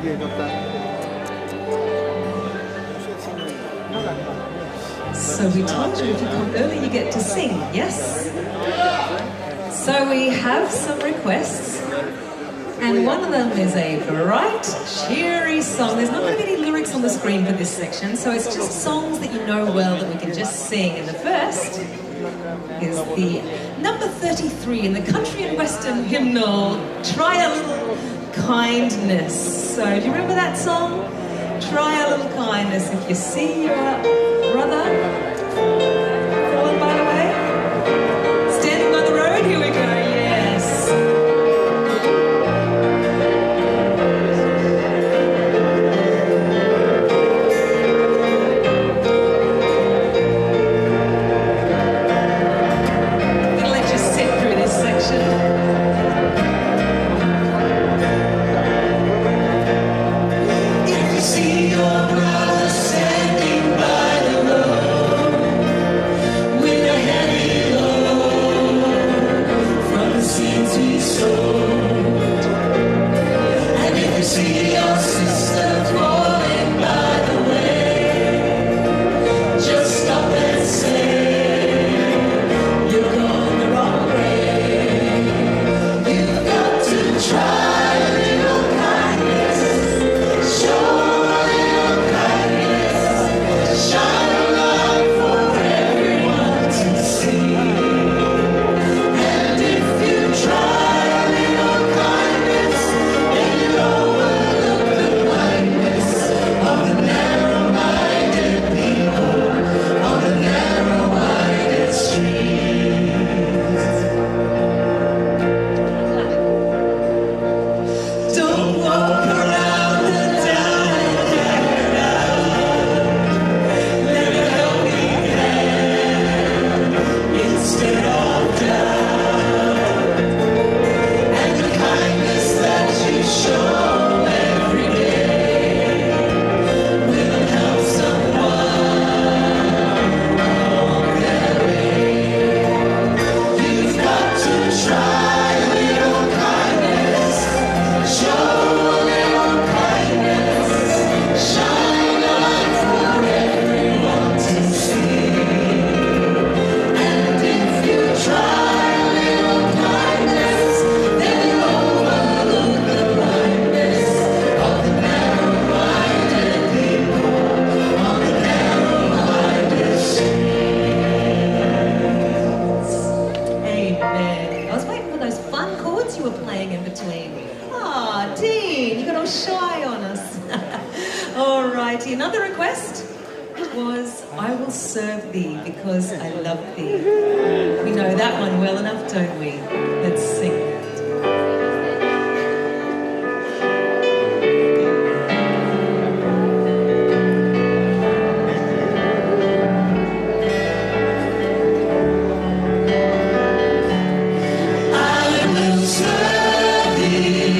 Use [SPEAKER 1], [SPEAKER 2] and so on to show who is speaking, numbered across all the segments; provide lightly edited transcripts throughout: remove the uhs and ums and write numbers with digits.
[SPEAKER 1] So we told you if you come early you get to sing, yes? So we have some requests, and one of them is a bright, cheery song. There's not going to be any lyrics on the screen for this section, so it's just songs that you know well that we can just sing. And the first is the number 33 in the country and western hymnal, Try a Little Kindness. So do you remember that song? Try a little kindness. If you see your brother fallen by the way, standing by the road, here we go, yes. I'm gonna let you sit through this section.
[SPEAKER 2] See your brother standing by the road with a heavy load from the seeds he sowed. And if you see your sister falling by the way, just stop and say, you're going the wrong way. You've got to try a little kindness. Show
[SPEAKER 1] Another request was, I will serve thee because I love thee. We know that one well enough, don't we? Let's sing that.
[SPEAKER 2] Thank you.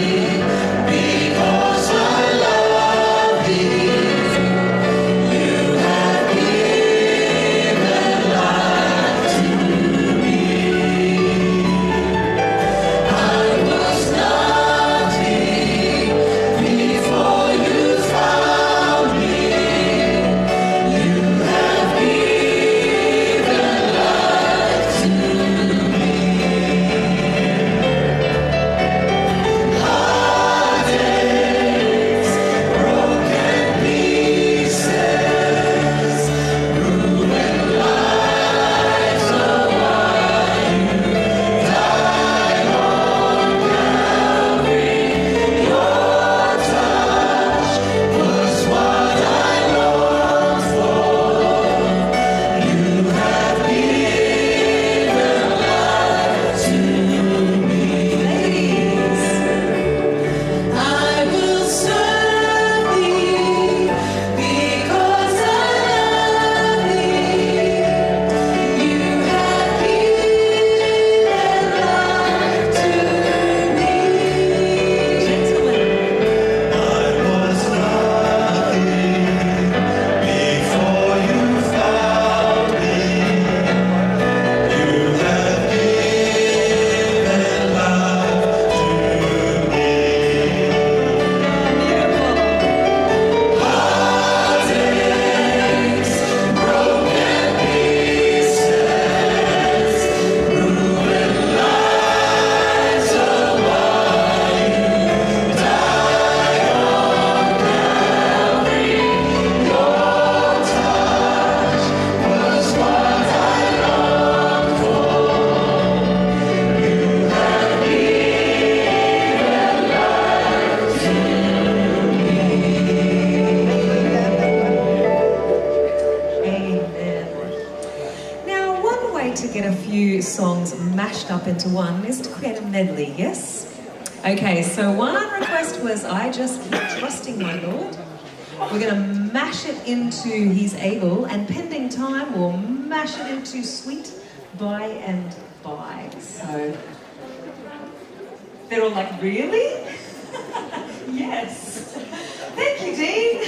[SPEAKER 1] mashed up into one is to create a medley, yes? Okay, so one request was, I just keep trusting my Lord. We're going to mash it into He's Able, and pending time, we'll mash it into Sweet By and By. So they're all like, really? Yes. Thank you, Dean.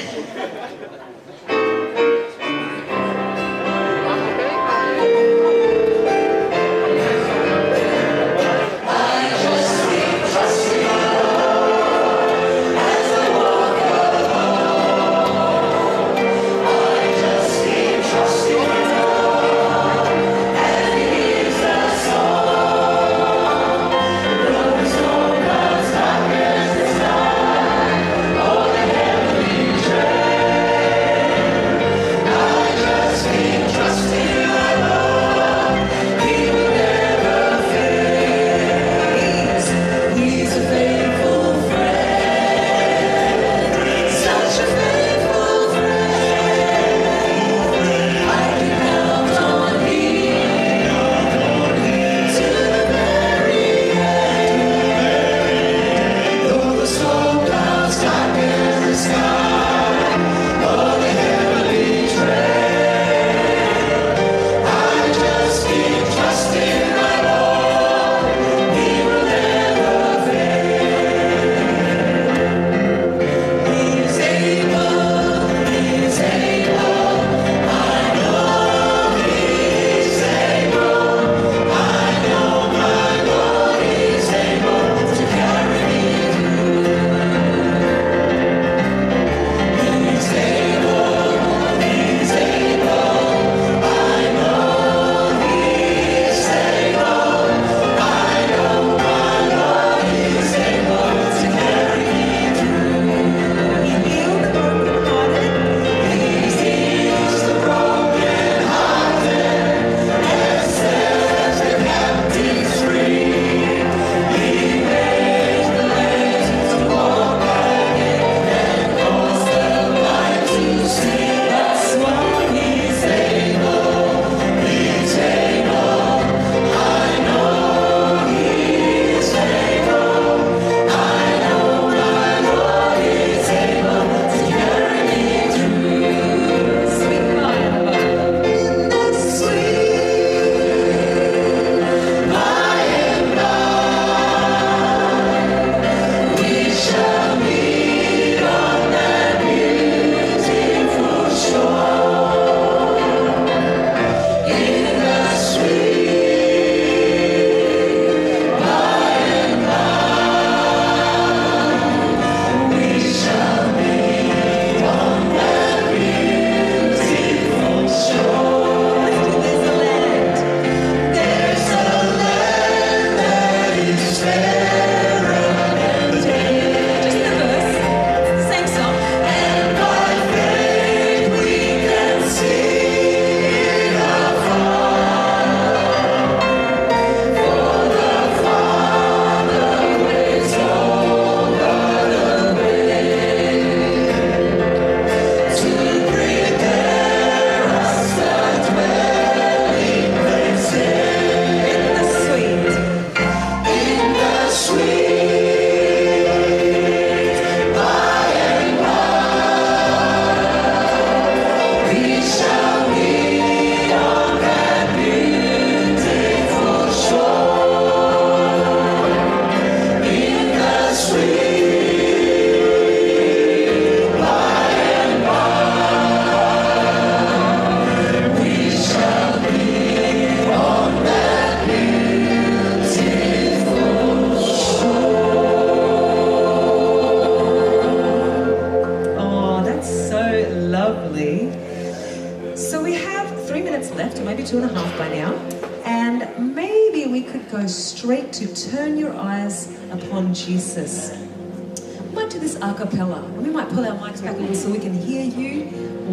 [SPEAKER 1] Straight to turn your eyes upon Jesus. We might do this a cappella. We might pull our mics back a little so we can hear you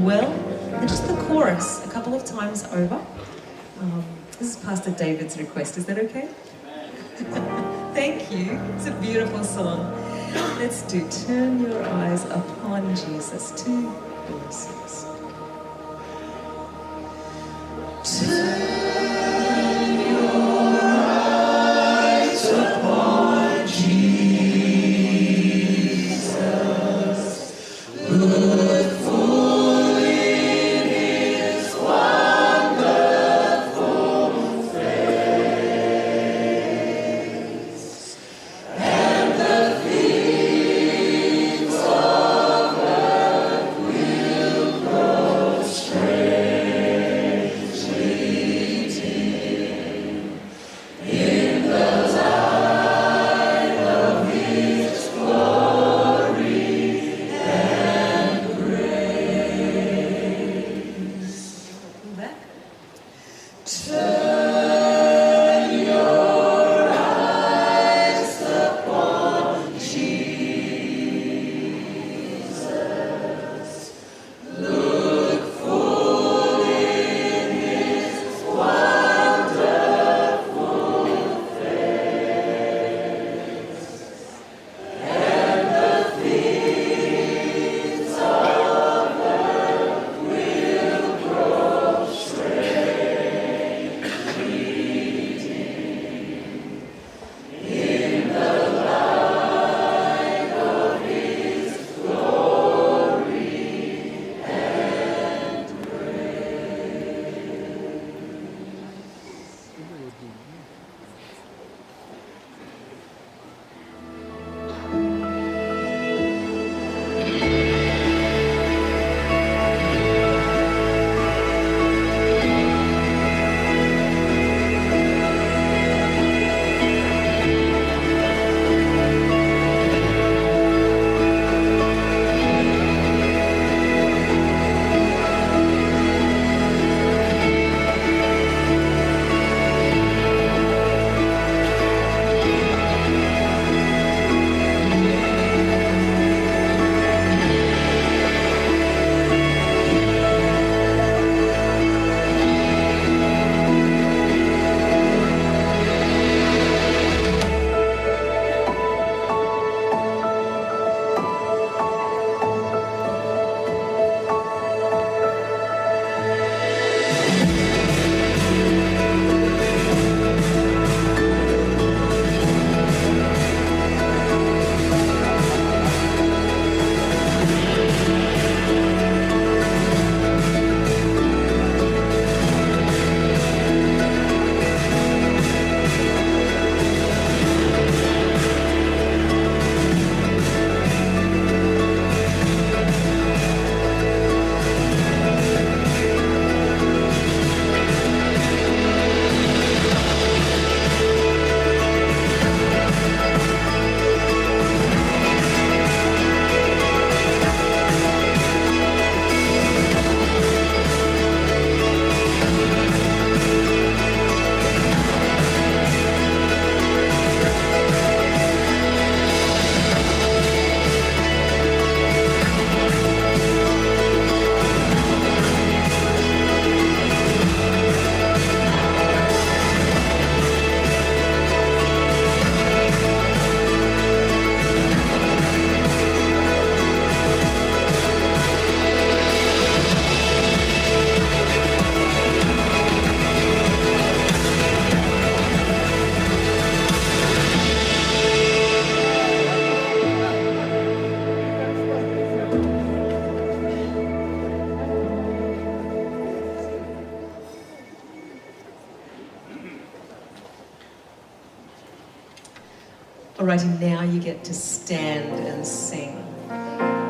[SPEAKER 1] well. And just the chorus a couple of times over. This is Pastor David's request. Is that okay? Thank you. It's a beautiful song. Let's do Turn Your Eyes Upon Jesus. 2 verses. Turn your eyes Alrighty, now you get to stand and sing.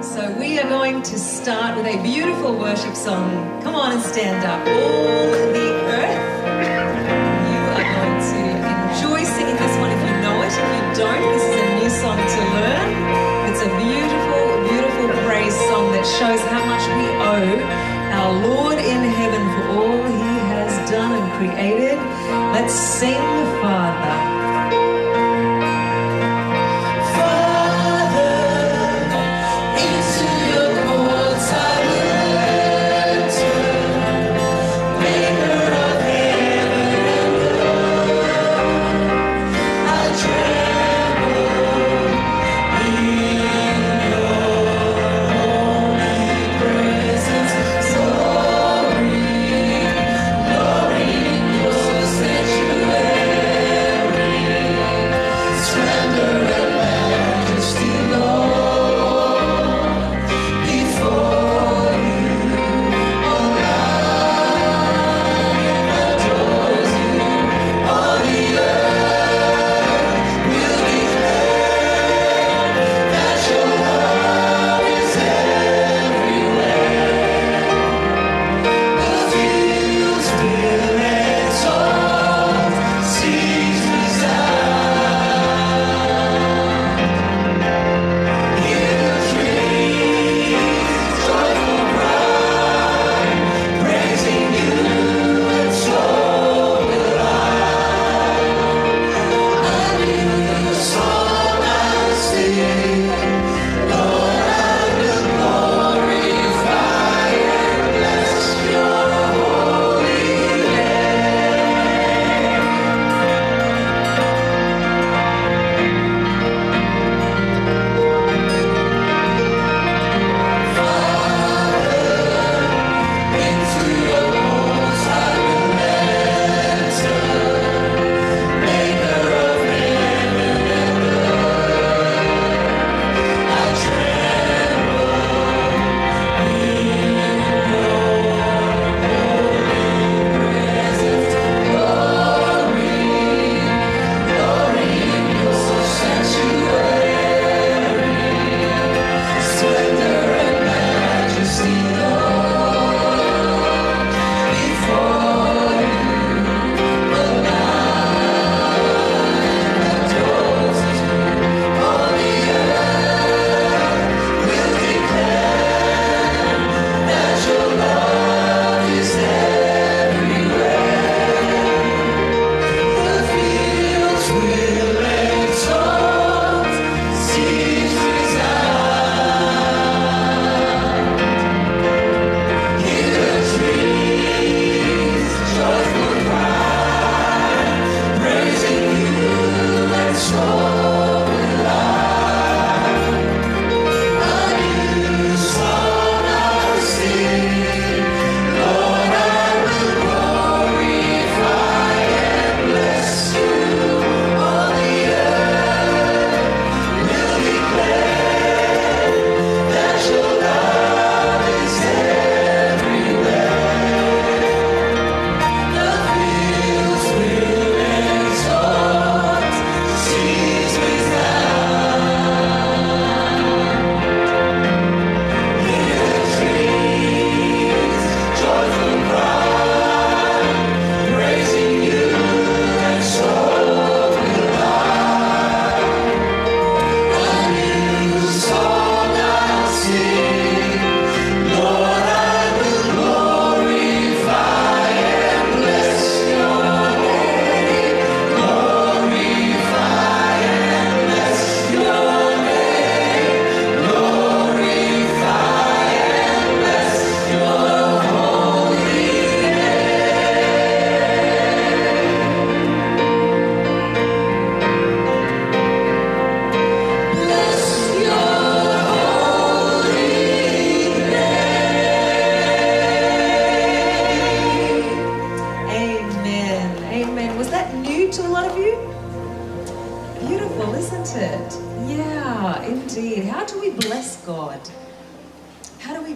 [SPEAKER 1] So we are going to start with a beautiful worship song. Come on and stand up. All the earth. You are going to enjoy singing this one if you know it. If you don't, this is a new song to learn. It's a beautiful, beautiful praise song that shows how much we owe our Lord in heaven for all He has done and created. Let's sing, Father.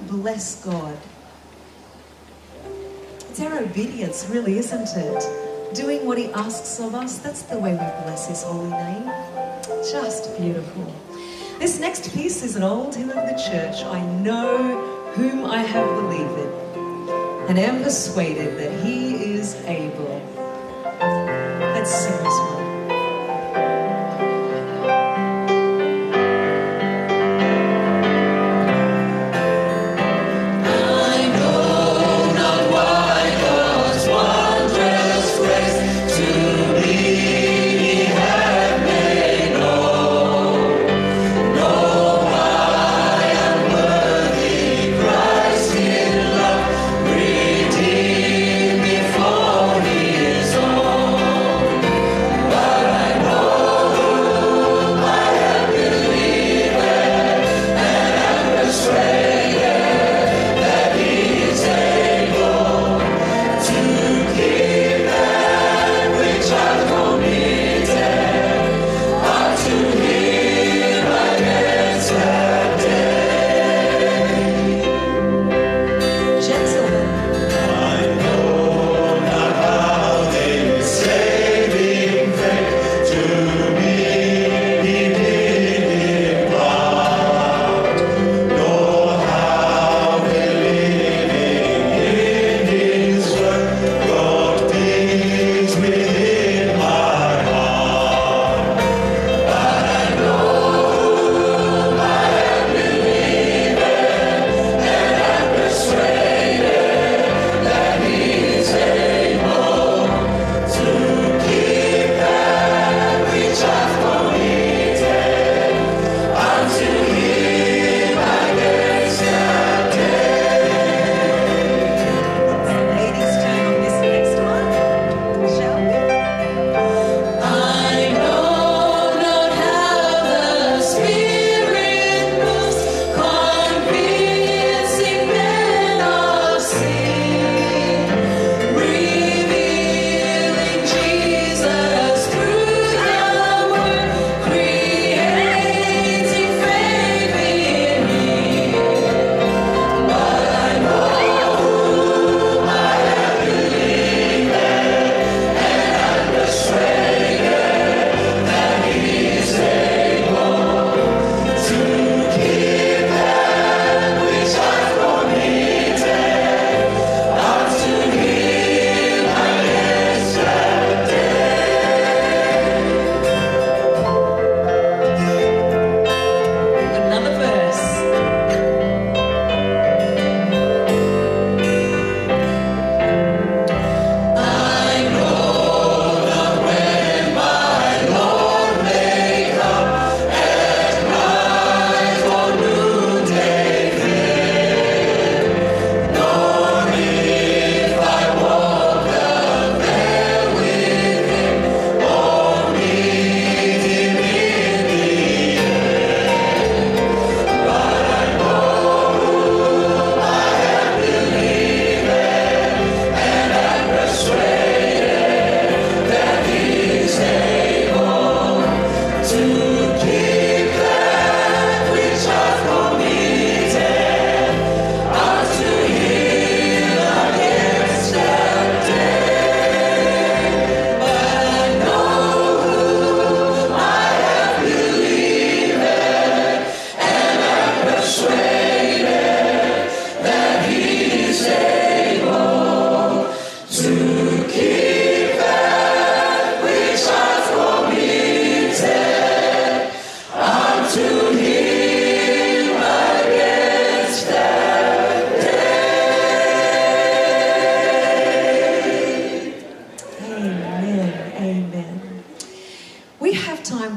[SPEAKER 1] Bless God. It's our obedience, really, isn't it? doing what he asks of us. That's the way we bless his holy name. Just beautiful. This next piece is an old hymn of the church. I know whom I have believed and am persuaded that he is able. Let's sing this one.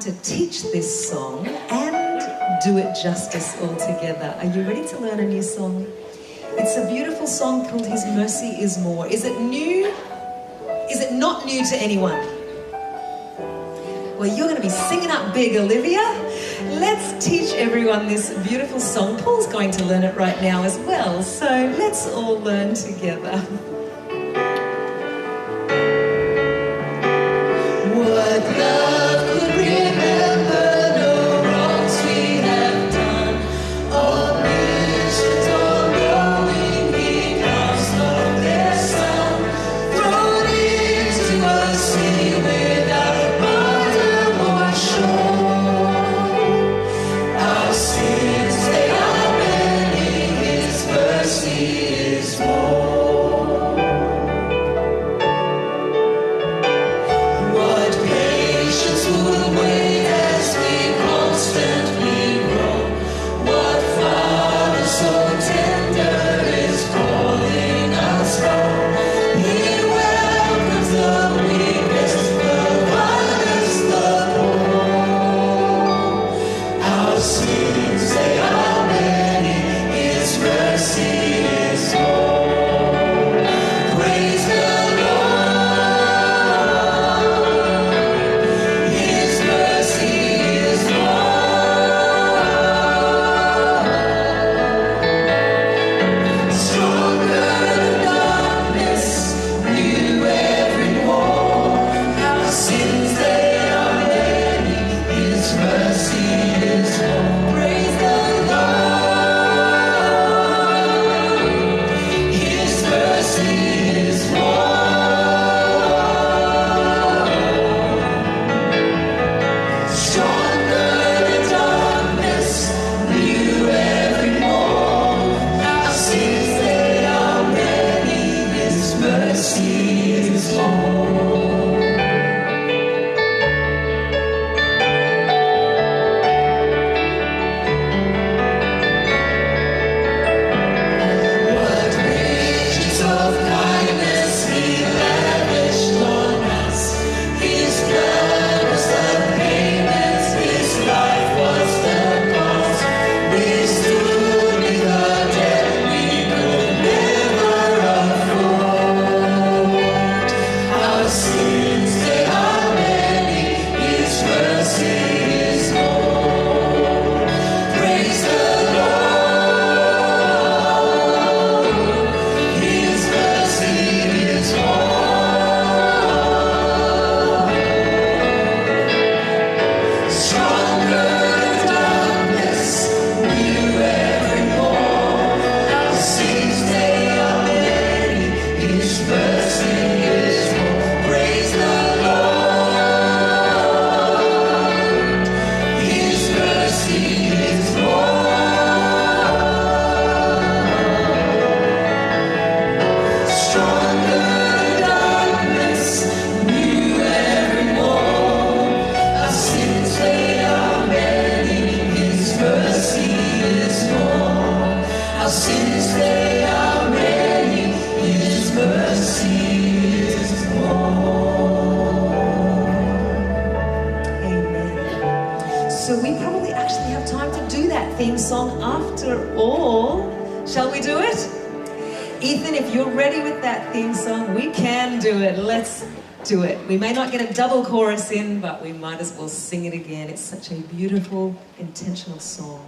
[SPEAKER 1] To teach this song and do it justice altogether. Are you ready to learn a new song? It's a beautiful song called His Mercy is More. Is it new? Is it not new to anyone? Well, you're going to be singing up big, Olivia. Let's teach everyone this beautiful song. Paul's going to learn it right now as well. So let's all learn together. What love could remember, no wrongs we have done, omniscience, all-knowing, He comes from their Son, thrown into a after all. Shall we do it? Ethan, if you're ready with that theme song, we can do it. Let's do it. We may not get a double chorus in, but we might as well sing it again. It's such a beautiful, intentional song.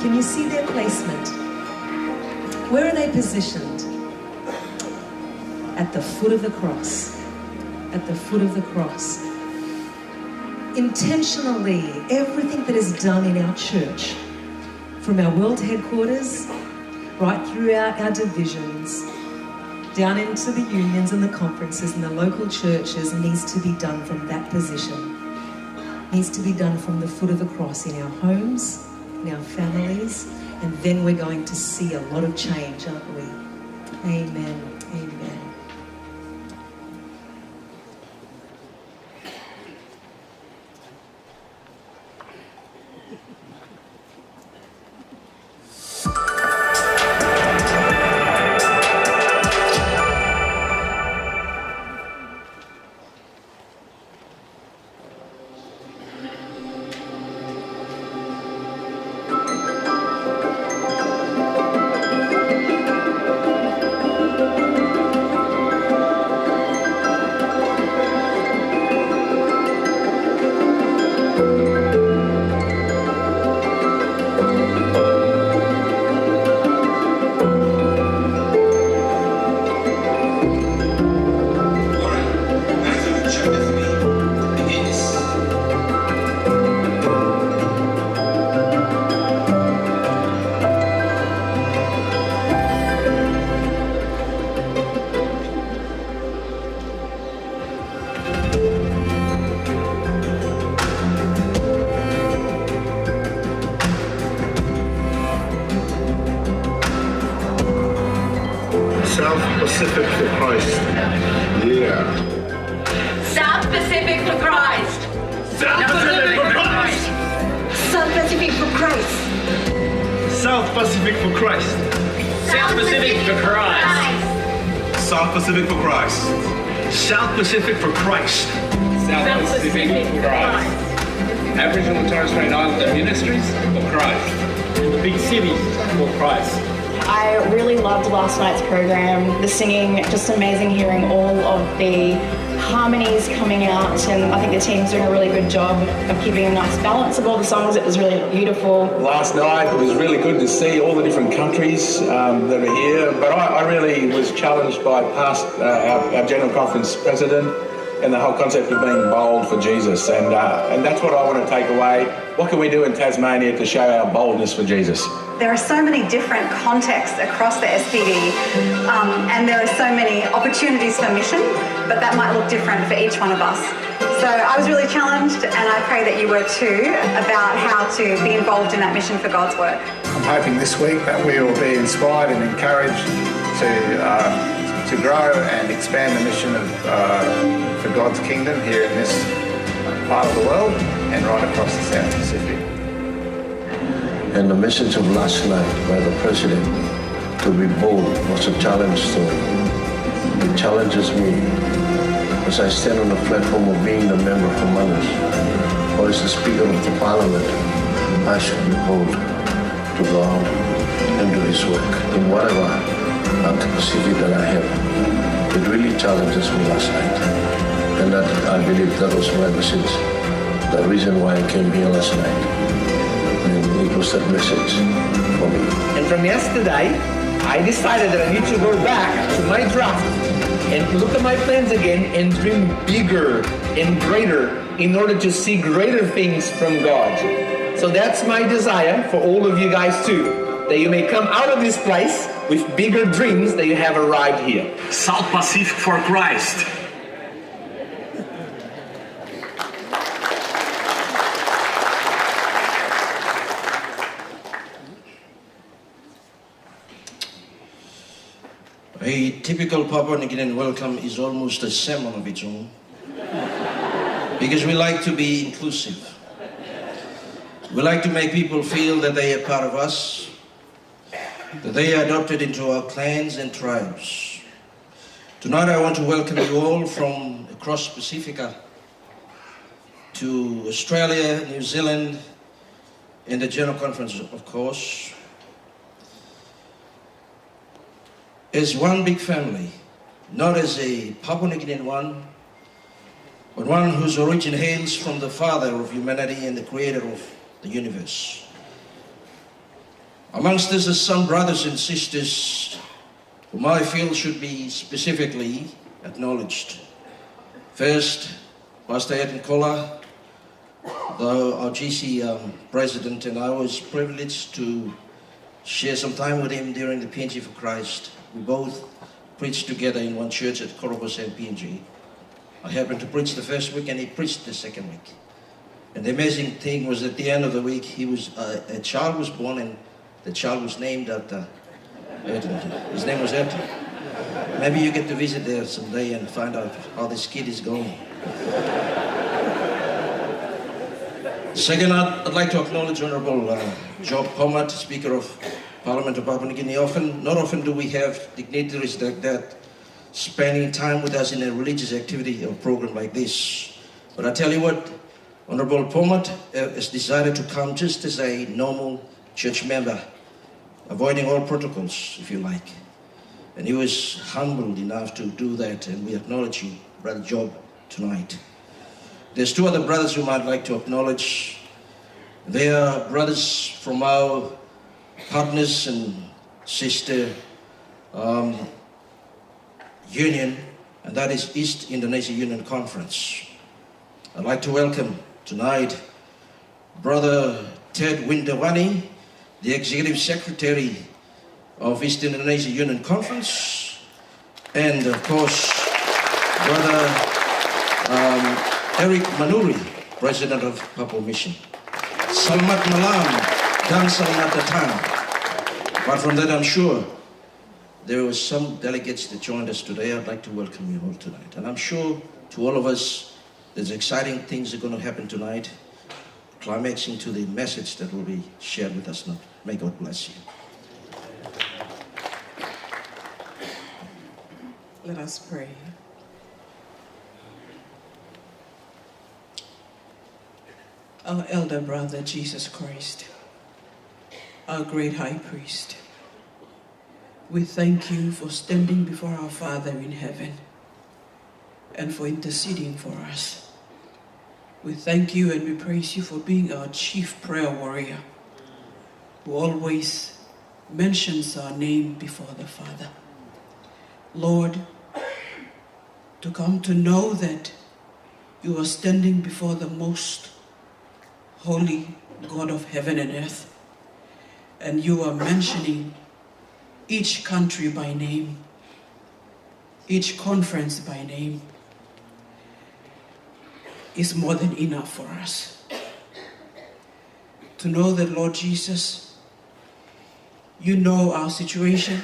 [SPEAKER 1] Can you see their placement? Where are they positioned? At the foot of the cross. At the foot of the cross. Intentionally, everything that is done in our church, from our world headquarters, right throughout our divisions, down into the unions and the conferences and the local churches, needs to be done from that position. Needs to be done from the foot of the cross in our homes, in our families, and then we're going to see a lot of change, aren't we? Amen. Amen.
[SPEAKER 3] South Pacific for Christ. Yeah.
[SPEAKER 4] South Pacific for Christ.
[SPEAKER 3] South Pacific for Christ.
[SPEAKER 4] South Pacific for Christ.
[SPEAKER 3] South Pacific for Christ.
[SPEAKER 5] South Pacific for Christ.
[SPEAKER 3] South Pacific for Christ. South Pacific for Christ.
[SPEAKER 5] South Pacific for Christ. Aboriginal and Torres Strait Islander ministries for Christ.
[SPEAKER 6] In the big cities for Christ. I really loved last night's program. The singing, just amazing hearing all of the harmonies coming out, and I think the team's doing a really good job of keeping a nice balance of all the songs. It was really beautiful.
[SPEAKER 7] Last night it was really good to see all the different countries that are here, but I really was challenged by our General Conference President and the whole concept of being bold for Jesus, and that's what I want to take away. What can we do in Tasmania to show our boldness for Jesus?
[SPEAKER 8] There are so many different contexts across the SPD, and there are so many opportunities for mission, but that might look different for each one of us. So I was really challenged, and I pray that you were too, about how to be involved in that mission for God's work.
[SPEAKER 9] I'm hoping this week that we will be inspired and encouraged to grow and expand the mission for God's kingdom here in this part of the world and right across the South Pacific.
[SPEAKER 10] And the message of last night by the President to be bold was a challenge to me. It challenges me as I stand on the platform of being the member for others, or as the Speaker of the Parliament. I should be bold to go out and do His work in whatever capacity that I have. It really challenges me last night, and that I believe that was my message, the reason why I came here last night, and it was that message for me.
[SPEAKER 11] And from yesterday, I decided that I need to go back to my draft and look at my plans again and dream bigger and greater in order to see greater things from God. So that's my desire for all of you guys too, that you may come out of this place with bigger dreams that you have arrived here.
[SPEAKER 3] South Pacific for Christ.
[SPEAKER 12] A typical Papua New Guinean welcome is almost a sermon of its own, because we like to be inclusive. We like to make people feel that they are part of us, that they are adopted into our clans and tribes. Tonight I want to welcome you all from across Pacifica to Australia, New Zealand, and the General Conference, of course, as one big family, not as a Papua New Guinean one, but one whose origin hails from the Father of humanity and the Creator of the universe. Amongst us are some brothers and sisters whom I feel should be specifically acknowledged. First, Pastor Erton Köhler, our GC president, and I was privileged to share some time with him during the PNG for Christ. We both preached together in one church at Korobos and PNG. I happened to preach the first week and he preached the second week. And the amazing thing was at the end of the week, a child was born, and the child was named after Erton. His name was Erton. Maybe you get to visit there someday and find out how this kid is going. Second, I'd like to acknowledge Honorable Job Pomat, Speaker of Parliament of Papua New Guinea. Not often do we have dignitaries like that spending time with us in a religious activity or program like this. But I tell you what, Honorable Pomat has decided to come just as a normal church member, avoiding all protocols, if you like. And he was humbled enough to do that, and we acknowledge you, Brother Job, tonight. There's two other brothers whom I'd like to acknowledge. They are brothers from our partners and sister union, and that is East Indonesia Union Conference. I'd like to welcome tonight Brother Ted Windawani, the Executive Secretary of East Indonesia Union Conference, and of course Brother Eric Manuri, President of Papua Mission. Selamat malam dan selamat datang. Apart from that, I'm sure there were some delegates that joined us today. I'd like to welcome you all tonight. And I'm sure to all of us, there's exciting things that are going to happen tonight, climaxing to the message that will be shared with us now. May God bless you.
[SPEAKER 13] Let us pray. Our elder brother, Jesus Christ, our great high priest, we thank you for standing before our Father in heaven and for interceding for us. We thank you and we praise you for being our chief prayer warrior who always mentions our name before the Father. Lord, to come to know that you are standing before the most holy God of heaven and earth, and you are mentioning each country by name, each conference by name, is more than enough for us. To know that, Lord Jesus, you know our situation,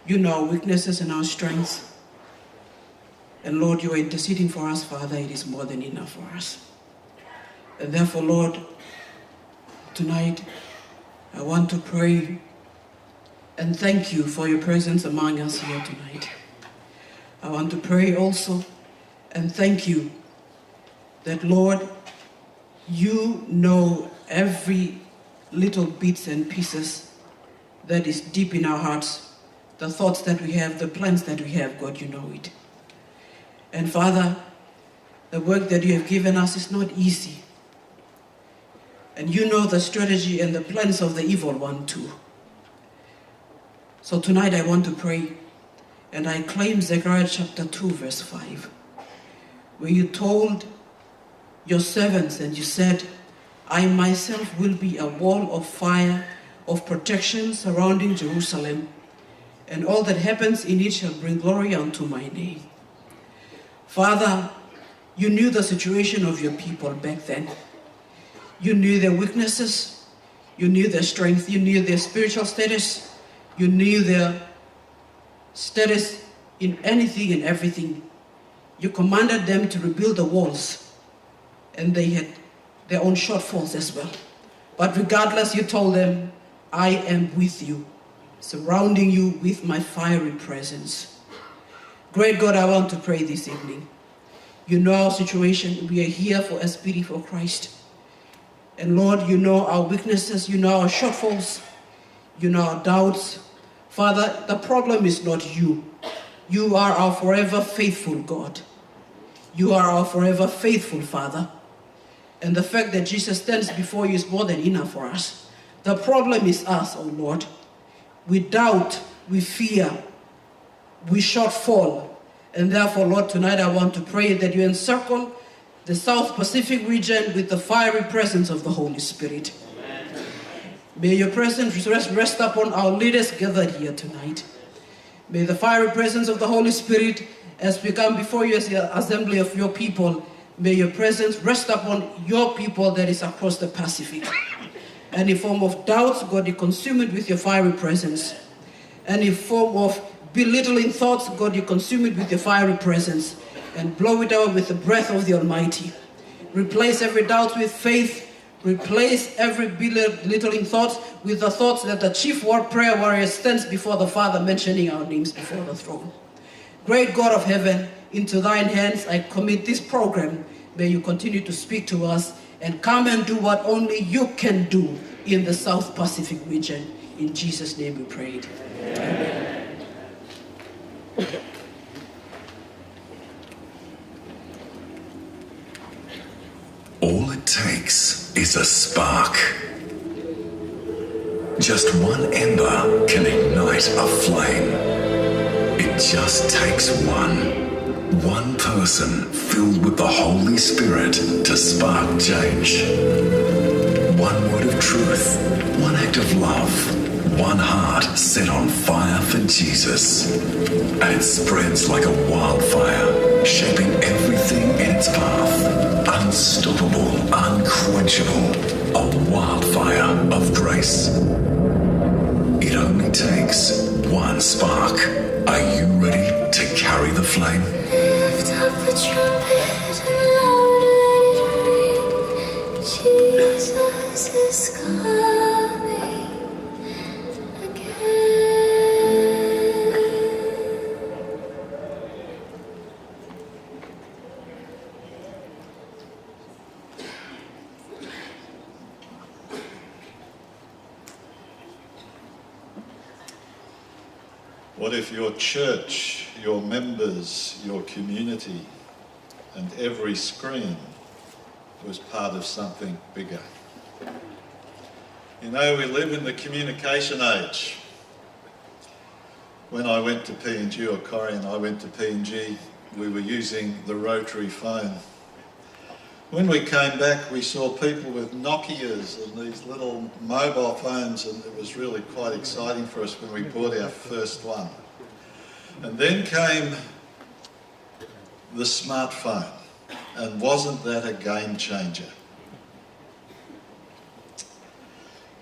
[SPEAKER 13] you know our weaknesses and our strengths, and Lord, you are interceding for us, Father, it is more than enough for us. And therefore, Lord, tonight, I want to pray and thank you for your presence among us here tonight. I want to pray also and thank you that, Lord, you know every little bits and pieces that is deep in our hearts, the thoughts that we have, the plans that we have, God, you know it. And Father, the work that you have given us is not easy. And you know the strategy and the plans of the evil one too. So tonight I want to pray, and I claim Zechariah chapter 2 verse 5, where you told your servants and you said, I myself will be a wall of fire, of protection surrounding Jerusalem, and all that happens in it shall bring glory unto my name. Father, you knew the situation of your people back then. You knew their weaknesses, you knew their strength, you knew their spiritual status, you knew their status in anything and everything. You commanded them to rebuild the walls, and they had their own shortfalls as well. But regardless, you told them, I am with you, surrounding you with my fiery presence. Great God, I want to pray this evening. You know our situation. We are here for SPD for Christ. And Lord, you know our weaknesses, you know our shortfalls, you know our doubts. Father, the problem is not you. You are our forever faithful God. You are our forever faithful Father. And the fact that Jesus stands before you is more than enough for us. The problem is us, oh Lord. We doubt, we fear, we shortfall. And therefore, Lord, tonight I want to pray that you encircle the South Pacific region with the fiery presence of the Holy Spirit. Amen. May your presence rest upon our leaders gathered here tonight. May the fiery presence of the Holy Spirit, as we come before you as the assembly of your people, may your presence rest upon your people that is across the Pacific. Any form of doubts, God, you consume it with your fiery presence. Any form of belittling thoughts, God, you consume it with your fiery presence and blow it out with the breath of the Almighty. Replace every doubt with faith. Replace every belittling thought with the thoughts that the chief prayer warrior stands before the Father, mentioning our names before the throne. Great God of heaven, into thine hands I commit this program. May you continue to speak to us and come and do what only you can do in the South Pacific region. In Jesus' name we prayed. Amen.
[SPEAKER 14] All it takes is a spark. Just one ember can ignite a flame. It just takes one person filled with the Holy Spirit to spark change. One word of truth, one act of love, one heart set on fire for Jesus. And it spreads like a wildfire, shaping everything in its path. Unstoppable, unquenchable, a wildfire of grace. It only takes one spark. Are you ready to carry the flame?
[SPEAKER 2] Lift up the trumpet and louder let it ring. Jesus is coming again.
[SPEAKER 15] What if your church, your members, your community, and every screen was part of something bigger? You know, we live in the communication age. When I went to PNG, or Corrie and I went to PNG, we were using the rotary phone. When we came back, we saw people with Nokias and these little mobile phones, and it was really quite exciting for us when we bought our first one. And then came the smartphone, and wasn't that a game changer?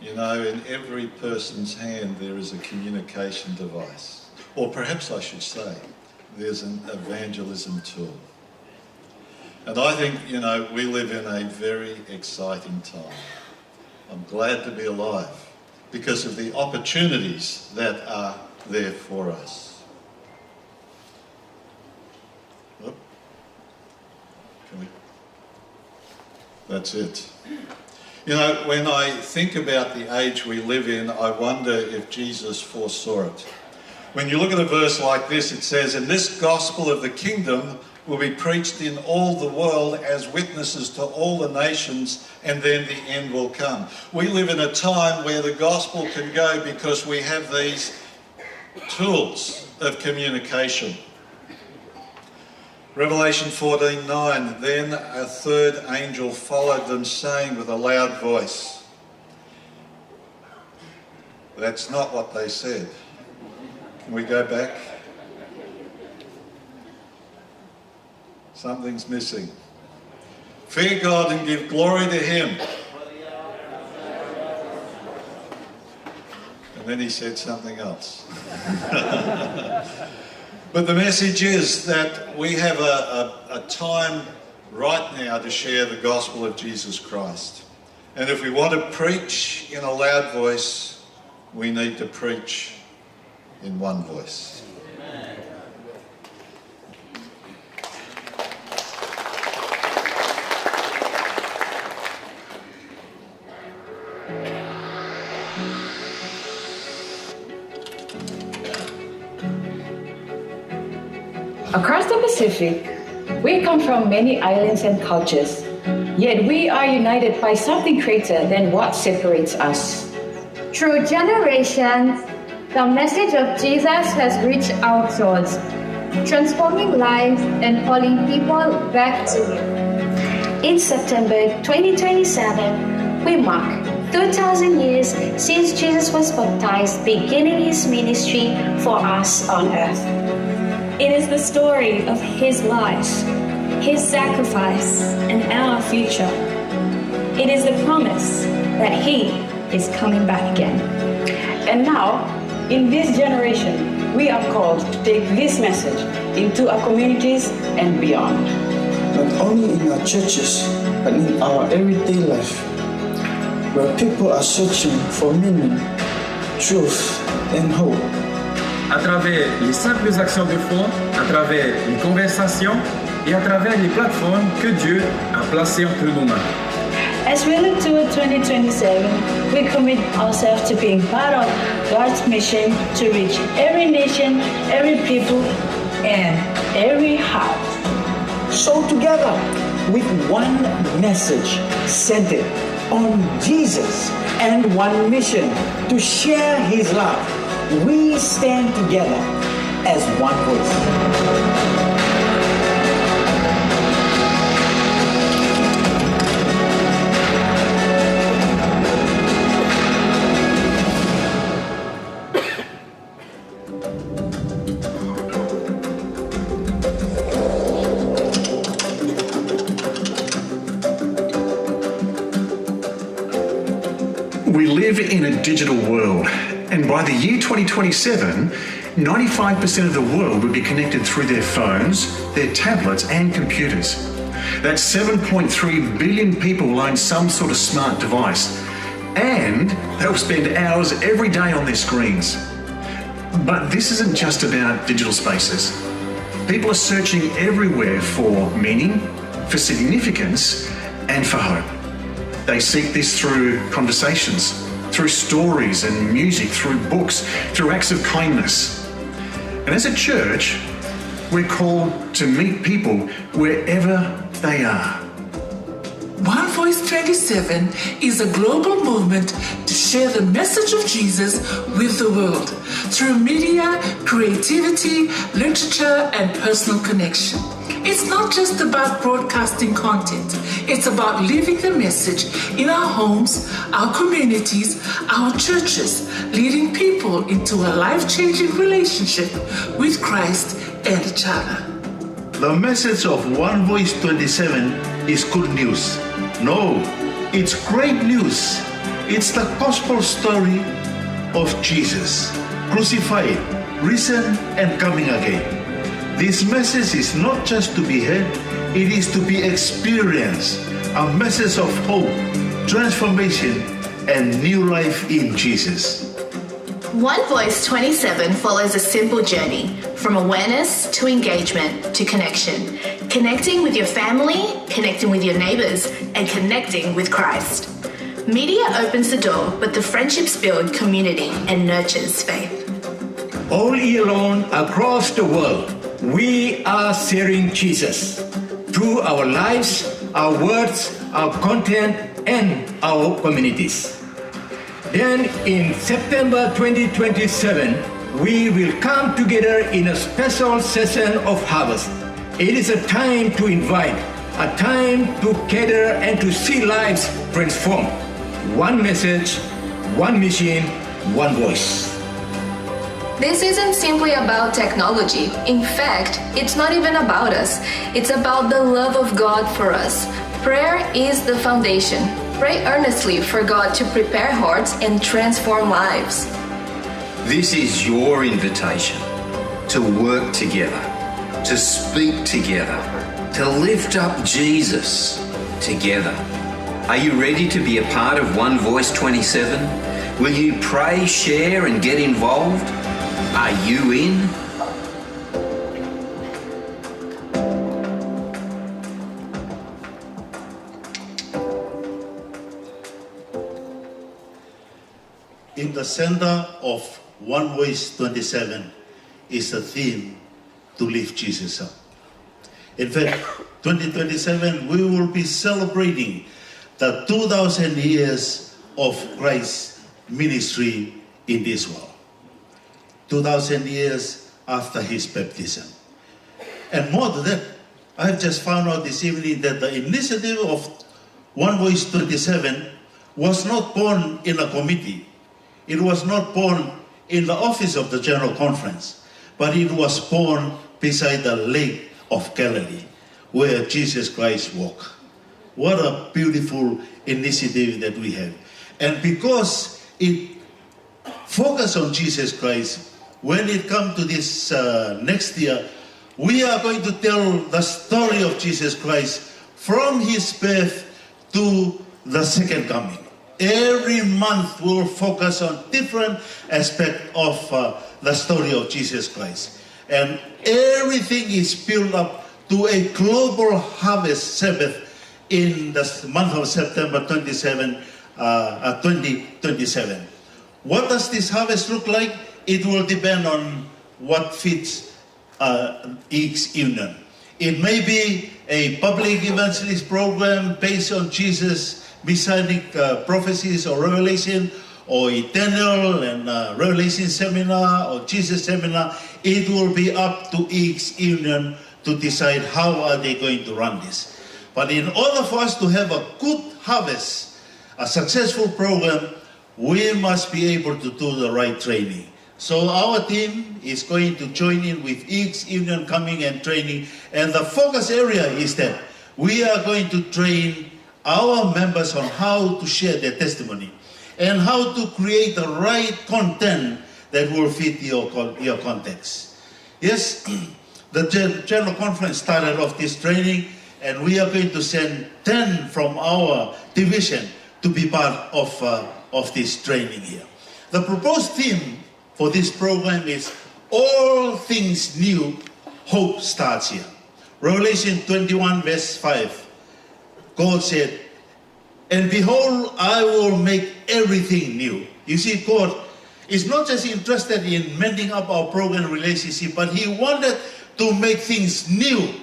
[SPEAKER 15] You know, in every person's hand there is a communication device. Or perhaps I should say, there's an evangelism tool. And I think, you know, we live in a very exciting time. I'm glad to be alive because of the opportunities that are there for us. Oop. Can we? That's it. You know, when I think about the age we live in, I wonder if Jesus foresaw it. When you look at a verse like this, it says, "And this gospel of the kingdom will be preached in all the world as witnesses to all the nations, and then the end will come." We live in a time where the gospel can go because we have these tools of communication. Revelation 14:9, "Then a third angel followed them, saying with a loud voice." That's not what they said. Can we go back? Something's missing. "Fear God and give glory to Him." And then he said something else. But the message is that we have a time right now to share the gospel of Jesus Christ. And if we want to preach in a loud voice, we need to preach in one voice.
[SPEAKER 6] Across the Pacific, we come from many islands and cultures, yet we are united by something greater than what separates us.
[SPEAKER 16] Through generations, the message of Jesus has reached our shores, transforming lives and calling people back to Him.
[SPEAKER 17] In September 2027, we mark 2,000 years since Jesus was baptized, beginning His ministry for us on earth.
[SPEAKER 18] It is the story of His life, His sacrifice, and our future. It is the promise that He is coming back again.
[SPEAKER 6] And now, in this generation, we are called to take this message into our communities and beyond.
[SPEAKER 19] Not only in our churches, but in our everyday life, where people are searching for meaning, truth, and hope.
[SPEAKER 20] À travers les simples actions de foi, à travers les conversations et à travers les plateformes que Dieu a placées entre nos mains.
[SPEAKER 6] As we look toward 2027, we commit ourselves to being part of God's mission to reach every nation, every people, and every heart.
[SPEAKER 19] So together, with one message centered on Jesus and one mission to share His love, we stand together as one voice.
[SPEAKER 21] We live in a digital world, and by the year 2027, 95% of the world will be connected through their phones, their tablets and computers. That's 7.3 billion people will own some sort of smart device, and they'll spend hours every day on their screens. But this isn't just about digital spaces. People are searching everywhere for meaning, for significance, and for hope. They seek this through conversations, through stories and music, through books, through acts of kindness. And as a church, we're called to meet people wherever they are.
[SPEAKER 2] One Voice 27 is a global movement to share the message of Jesus with the world through media, creativity, literature, and personal connection. It's not just about broadcasting content. It's about living the message in our homes, our communities, our churches, leading people into a life-changing relationship with Christ and each other.
[SPEAKER 1] The message of One Voice 27 is good news. No, it's great news. It's the gospel story of Jesus, crucified, risen, and coming again. This message is not just to be heard, it is to be experienced. A message of hope, transformation, and new life in Jesus.
[SPEAKER 22] One Voice 27 follows a simple journey from awareness to engagement to connection. Connecting with your family, connecting with your neighbours, and connecting with Christ. Media opens the door, but the friendships build community and nurtures faith.
[SPEAKER 11] All year long, across the world, we are sharing Jesus through our lives, our words, our content, and our communities. Then in September 2027, we will come together in a special session of harvest. It is a time to invite, a time to gather and to see lives transformed. One message, one mission, one voice.
[SPEAKER 22] This isn't simply about technology. In fact, it's not even about us. It's about the love of God for us. Prayer is the foundation. Pray earnestly for God to prepare hearts and transform lives.
[SPEAKER 23] This is your invitation to work together, to speak together, to lift up Jesus together. Are you ready to be a part of One Voice 27? Will you pray, share, and get involved? Are you in?
[SPEAKER 1] In the center of One Voice 27 is the theme to lift Jesus up. In fact, 2027, we will be celebrating the 2,000 years of Christ's ministry in this world. 2,000 years after his baptism. And more to that, I've just found out this evening that the initiative of One Voice 27 was not born in a committee. It was not born in the office of the General Conference, but it was born beside the Lake of Galilee, where Jesus Christ walked. What a beautiful initiative that we have. And because it focused on Jesus Christ, when it comes to this next year, we are going to tell the story of Jesus Christ from his birth to the second coming. Every month we'll focus on different aspects of the story of Jesus Christ. And everything is built up to a global harvest Sabbath in the month of September 2027. What does this harvest look like? It will depend on what fits each union. It may be a public evangelist program based on Jesus' messianic prophecies or revelation, or eternal and revelation seminar or Jesus seminar. It will be up to each union to decide how are they going to run this. But in order for us to have a good harvest, a successful program, we must be able to do the right training. So our team is going to join in with each union coming and training. And the focus area is that we are going to train our members on how to share their testimony and how to create the right content that will fit your context. Yes, the General Conference started off this training, and we are going to send 10 from our division to be part of this training here. The proposed theme for this program is all things new, hope starts here. Revelation 21 verse 5. God said, and behold, I will make everything new. You see, God is not just interested in mending up our broken relationship, but he wanted to make things new.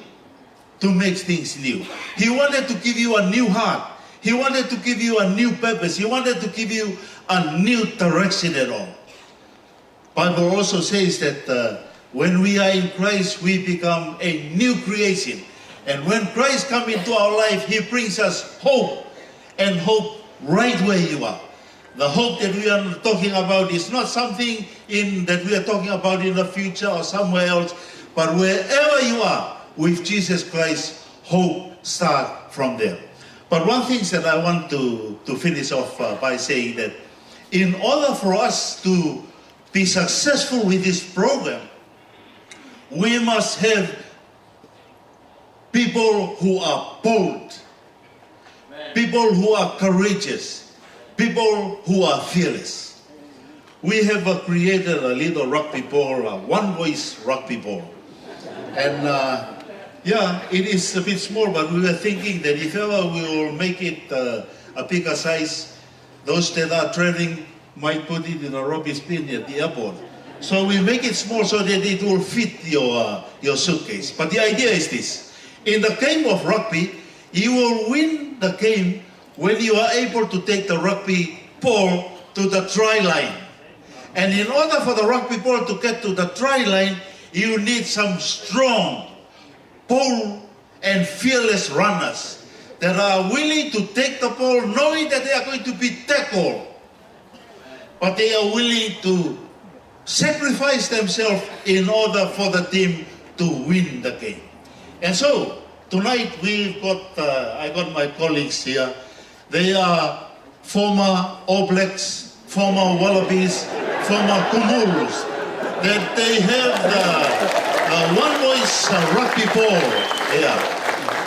[SPEAKER 1] To make things new. He wanted to give you a new heart. He wanted to give you a new purpose. He wanted to give you a new direction at all. Bible also says that when we are in Christ, we become a new creation. And when Christ comes into our life, he brings us hope, and hope right where you are. The hope that we are talking about is not something that we are talking about in the future or somewhere else, but wherever you are with Jesus Christ, hope starts from there. But one thing that I want to finish off by saying that in order for us to be successful with this program, we must have people who are bold, people who are courageous, people who are fearless. We have created a little rugby ball, a one-voice rugby ball. And yeah, it is a bit small, but we were thinking that if ever we will make it a bigger size, those that are traveling might put it in a rugby spin at the airport. So we make it small so that it will fit your suitcase. But the idea is this. In the game of rugby, you will win the game when you are able to take the rugby ball to the try line. And in order for the rugby ball to get to the try line, you need some strong, bold, and fearless runners that are willing to take the ball knowing that they are going to be tackled. But they are willing to sacrifice themselves in order for the team to win the game. And so, tonight I got my colleagues here. They are former All Blacks, former Wallabies, former Kumurus. That they have the one-voice rugby ball here.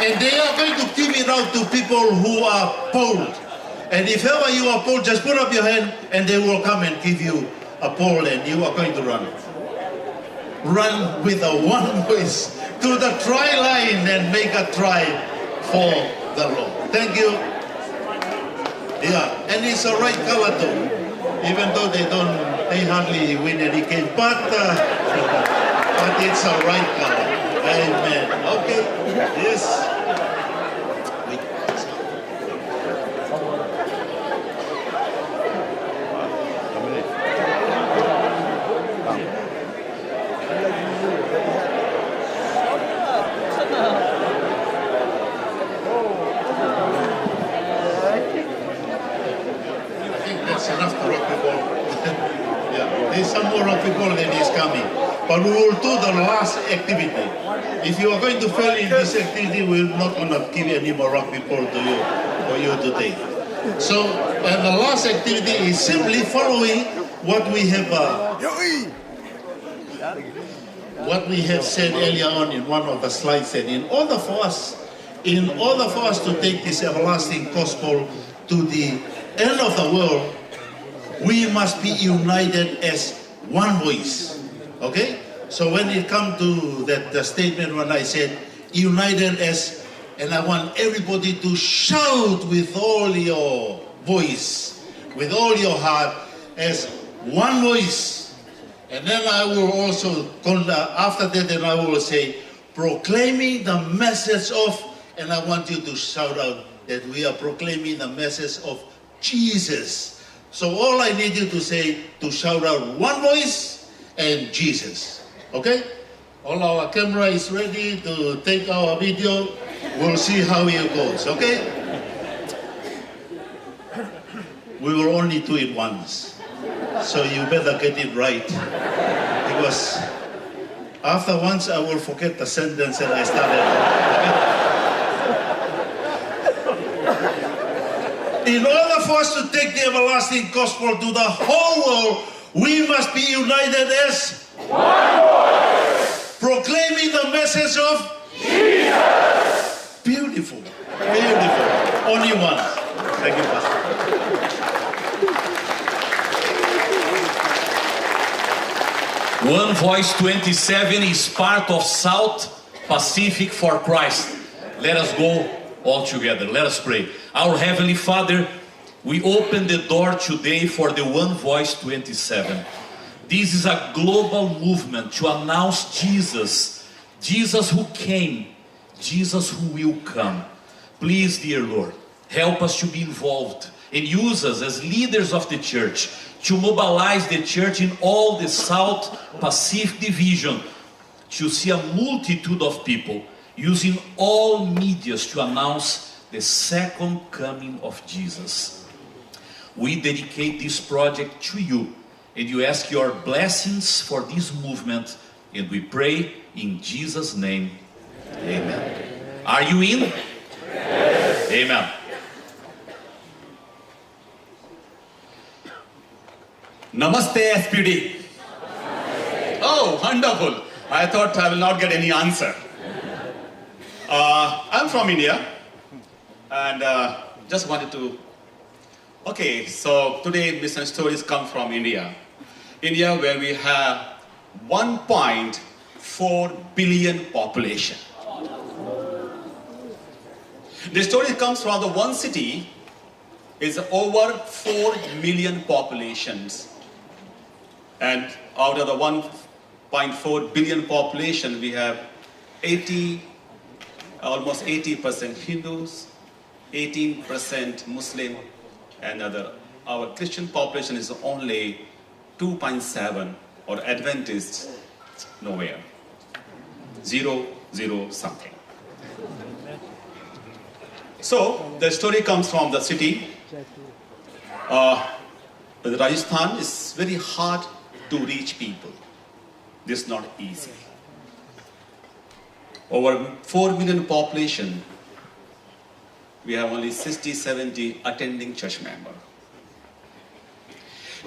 [SPEAKER 1] And they are going to give it out to people who are bold. And if ever you are bold, just put up your hand and they will come and give you a ball and you are going to run. Run with a one voice to the try line and make a try for the Lord. Thank you. Yeah, and it's a right color too. Even though they hardly win any game, but it's a right color. Amen. Okay. Yes. There's some more rugby ball that is coming. But we will do the last activity. If you are going to fail in this activity, we're not going to give any more rugby ball to you for you to take. So, and the last activity is simply following what we have said earlier on in one of the slides. That in order for us to take this everlasting gospel to the end of the world, we must be united as one voice. Okay? So when it comes to that statement when I said united as, and I want everybody to shout with all your voice, with all your heart, as one voice. And then I will also, after that, then I will say, proclaiming the message of, and I want you to shout out that we are proclaiming the message of Jesus. So all I need you to say, to shout out one voice and Jesus. Okay? All our camera is ready to take our video. We'll see how it goes. Okay? We will only do it once. So you better get it right. Because after once I will forget the sentence that I started. In order for us to take the everlasting gospel to the whole world, we must be united as one voice, proclaiming the message of Jesus. Beautiful, beautiful. Only one. Thank you, Pastor.
[SPEAKER 4] One Voice 27 is part of South Pacific for Christ. Let us go all together. Let us pray. Our Heavenly Father, We open the door today for the One Voice 27. This is a global movement to announce Jesus. Jesus who came, Jesus who will come. Please, dear Lord, help us to be involved and use us as leaders of the church to mobilize the church in all the South Pacific Division to see a multitude of people using all medias to announce the second coming of Jesus. We dedicate this project to you, and you ask your blessings for this movement, and we pray in Jesus' name. Amen. Are you in? Yes. Amen.
[SPEAKER 5] Namaste, SPD. Oh, wonderful. I thought I will not get any answer. I'm from India, and just wanted to... Okay, so today Missionary Stories come from India. India, where we have 1.4 billion population. The story comes from the one city is over 4 million populations. And out of the 1.4 billion population, we have almost 80% Hindus, 18% Muslim, and our Christian population is only 2.7, or Adventist, nowhere. 0, something. So the story comes from the city. Rajasthan is very hard to reach people. This is not easy. Over 4 million population, we have only 60, 70 attending church members.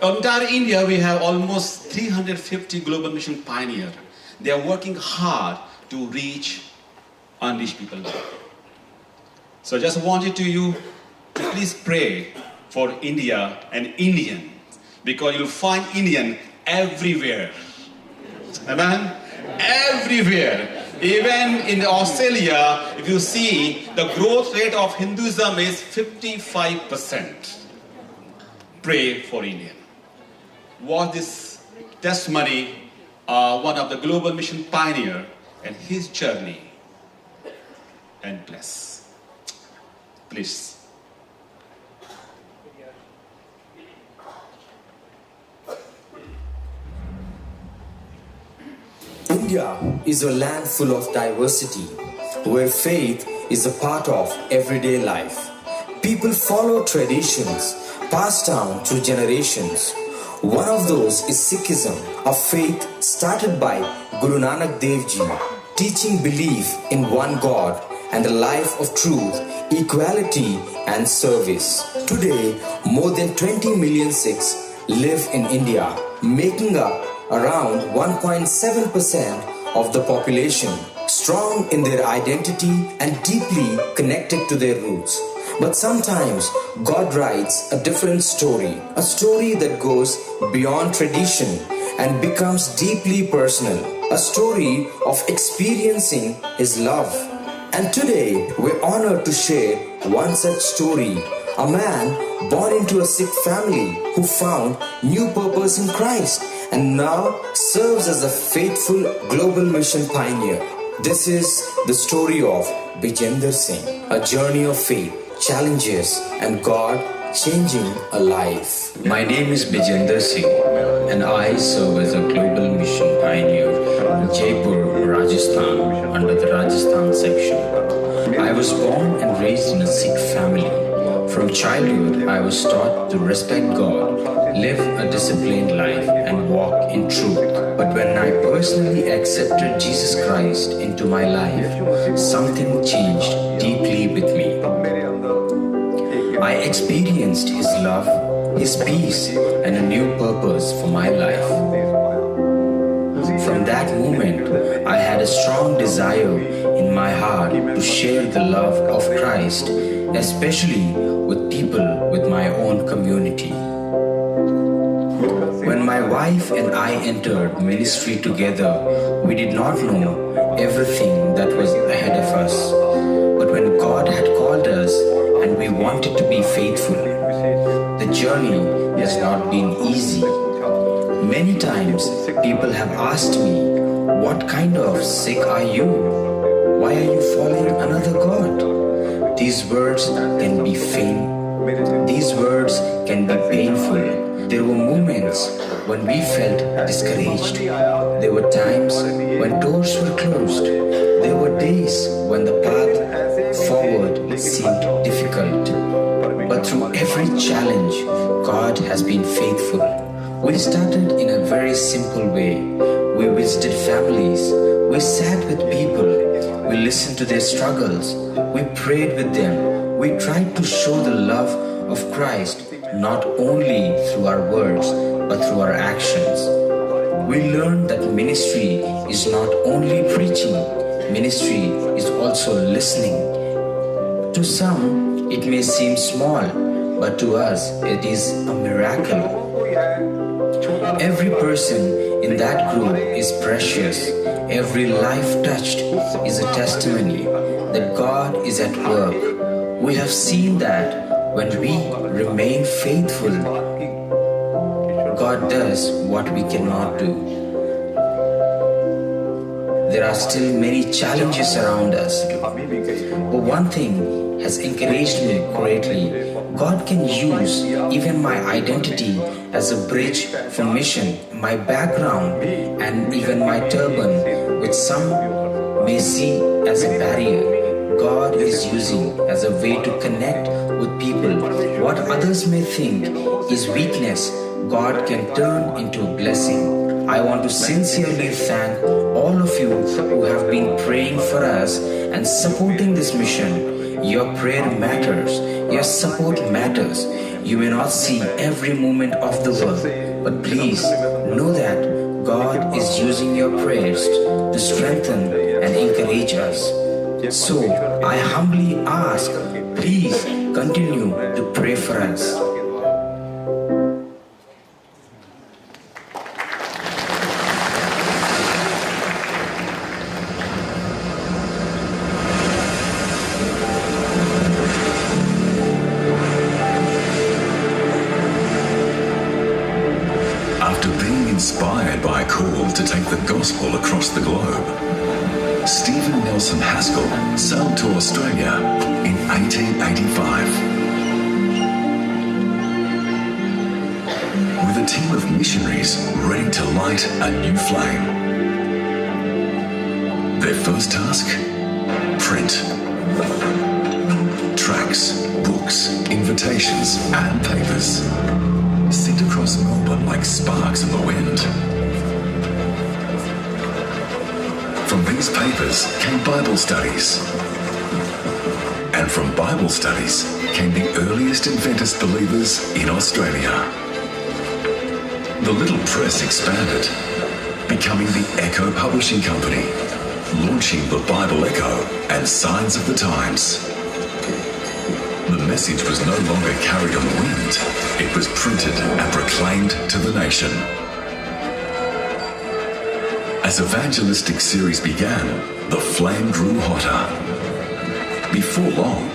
[SPEAKER 5] In entire India, we have almost 350 global mission pioneers. They are working hard to reach unreached people. So I just wanted you to please pray for India and Indian, because you'll find Indian everywhere. Amen? Everywhere. Even in Australia, if you see, the growth rate of Hinduism is 55%. Pray for India. Watch this testimony, one of the global mission pioneer and his journey, and bless. Please.
[SPEAKER 7] India is a land full of diversity, where faith is a part of everyday life. People follow traditions passed down through generations. One of those is Sikhism, a faith started by Guru Nanak Dev Ji, teaching belief in one God and a life of truth, equality and service. Today, more than 20 million Sikhs live in India, making up around 1.7% of the population, strong in their identity and deeply connected to their roots. But sometimes God writes a different story, a story that goes beyond tradition and becomes deeply personal, a story of experiencing His love. And today we're honored to share one such story, a man born into a Sikh family who found new purpose in Christ and now serves as a faithful global mission pioneer. This is the story of Bijender Singh, a journey of faith, challenges, and God changing a life.
[SPEAKER 8] My name is Bijender Singh, and I serve as a global mission pioneer in Jaipur, Rajasthan, under the Rajasthan section. I was born and raised in a Sikh family. From childhood, I was taught to respect God, live a disciplined life, and walk in truth. But when I personally accepted Jesus Christ into my life, something changed deeply with me. I experienced His love, His peace, and a new purpose for my life. From that moment, I had a strong desire in my heart to share the love of Christ, especially with people with my own community. When my wife and I entered ministry together, we did not know everything that was ahead of us. But when God had called us and we wanted to be faithful, not been easy. Many times people have asked me, what kind of sick are you? Why are you following another God? These words can be These words can be painful. There were moments when we felt discouraged. There were times when doors were closed. There were days when the path forward seemed difficult. But through every challenge, God has been faithful. We started in a very simple way. We visited families. We sat with people. We listened to their struggles. We prayed with them. We tried to show the love of Christ not only through our words but through our actions. We learned that ministry is not only preaching, ministry is also listening. To some, it may seem small, but to us, it is a miracle. Every person in that group is precious. Every life touched is a testimony that God is at work. We have seen that when we remain faithful, God does what we cannot do. There are still many challenges around us, but one thing has encouraged me greatly. God can use even my identity as a bridge for mission, my background, and even my turban, which some may see as a barrier. God is using as a way to connect with people. What others may think is weakness, God can turn into a blessing. I want to sincerely thank all of you who have been praying for us and supporting this mission. Your prayer matters. Your support matters. You may not see every moment of the work, but please know that God is using your prayers to strengthen and encourage us. So I humbly ask, please continue to pray for us.
[SPEAKER 14] Inspired by a call to take the gospel across the globe, Stephen Nelson Haskell sailed to Australia in 1885. With a team of missionaries ready to light a new flame. Their first task? Print. Tracts, books, invitations and papers sent across Melbourne like sparks in the wind. From these papers came Bible studies. And from Bible studies came the earliest Adventist believers in Australia. The little press expanded, becoming the Echo Publishing Company, launching the Bible Echo and Signs of the Times. The message was no longer carried on the wind. It was printed and proclaimed to the nation. As evangelistic series began, the flame grew hotter. Before long,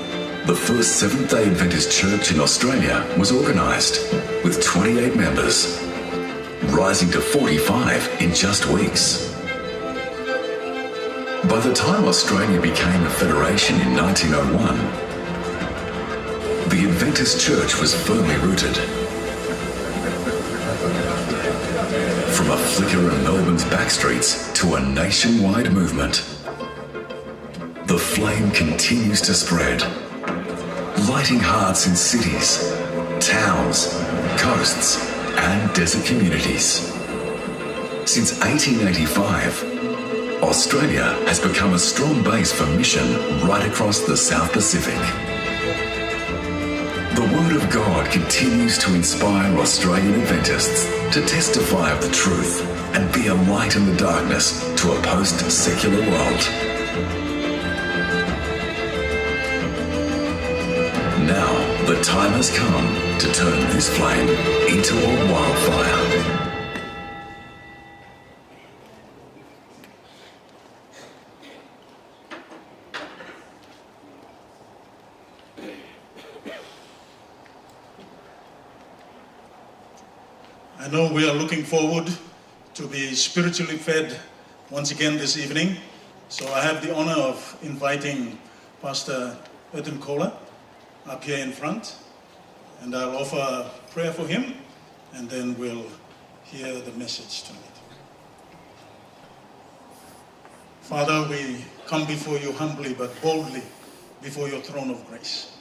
[SPEAKER 14] the first Seventh-day Adventist church in Australia was organised, with 28 members, rising to 45 in just weeks. By the time Australia became a federation in 1901, the Adventist church was firmly rooted. From a flicker in Melbourne's backstreets to a nationwide movement, the flame continues to spread, lighting hearts in cities, towns, coasts, and desert communities. Since 1885, Australia has become a strong base for mission right across the South Pacific. The Word of God continues to inspire Australian Adventists to testify of the truth and be a light in the darkness to a post-secular world. Now, the time has come to turn this flame into a wildfire.
[SPEAKER 3] I know we are looking forward to be spiritually fed once again this evening. So I have the honor of inviting Pastor Erton Köhler up here in front, and I'll offer prayer for him, and then we'll hear the message tonight. Father, we come before you humbly but boldly before your throne of grace.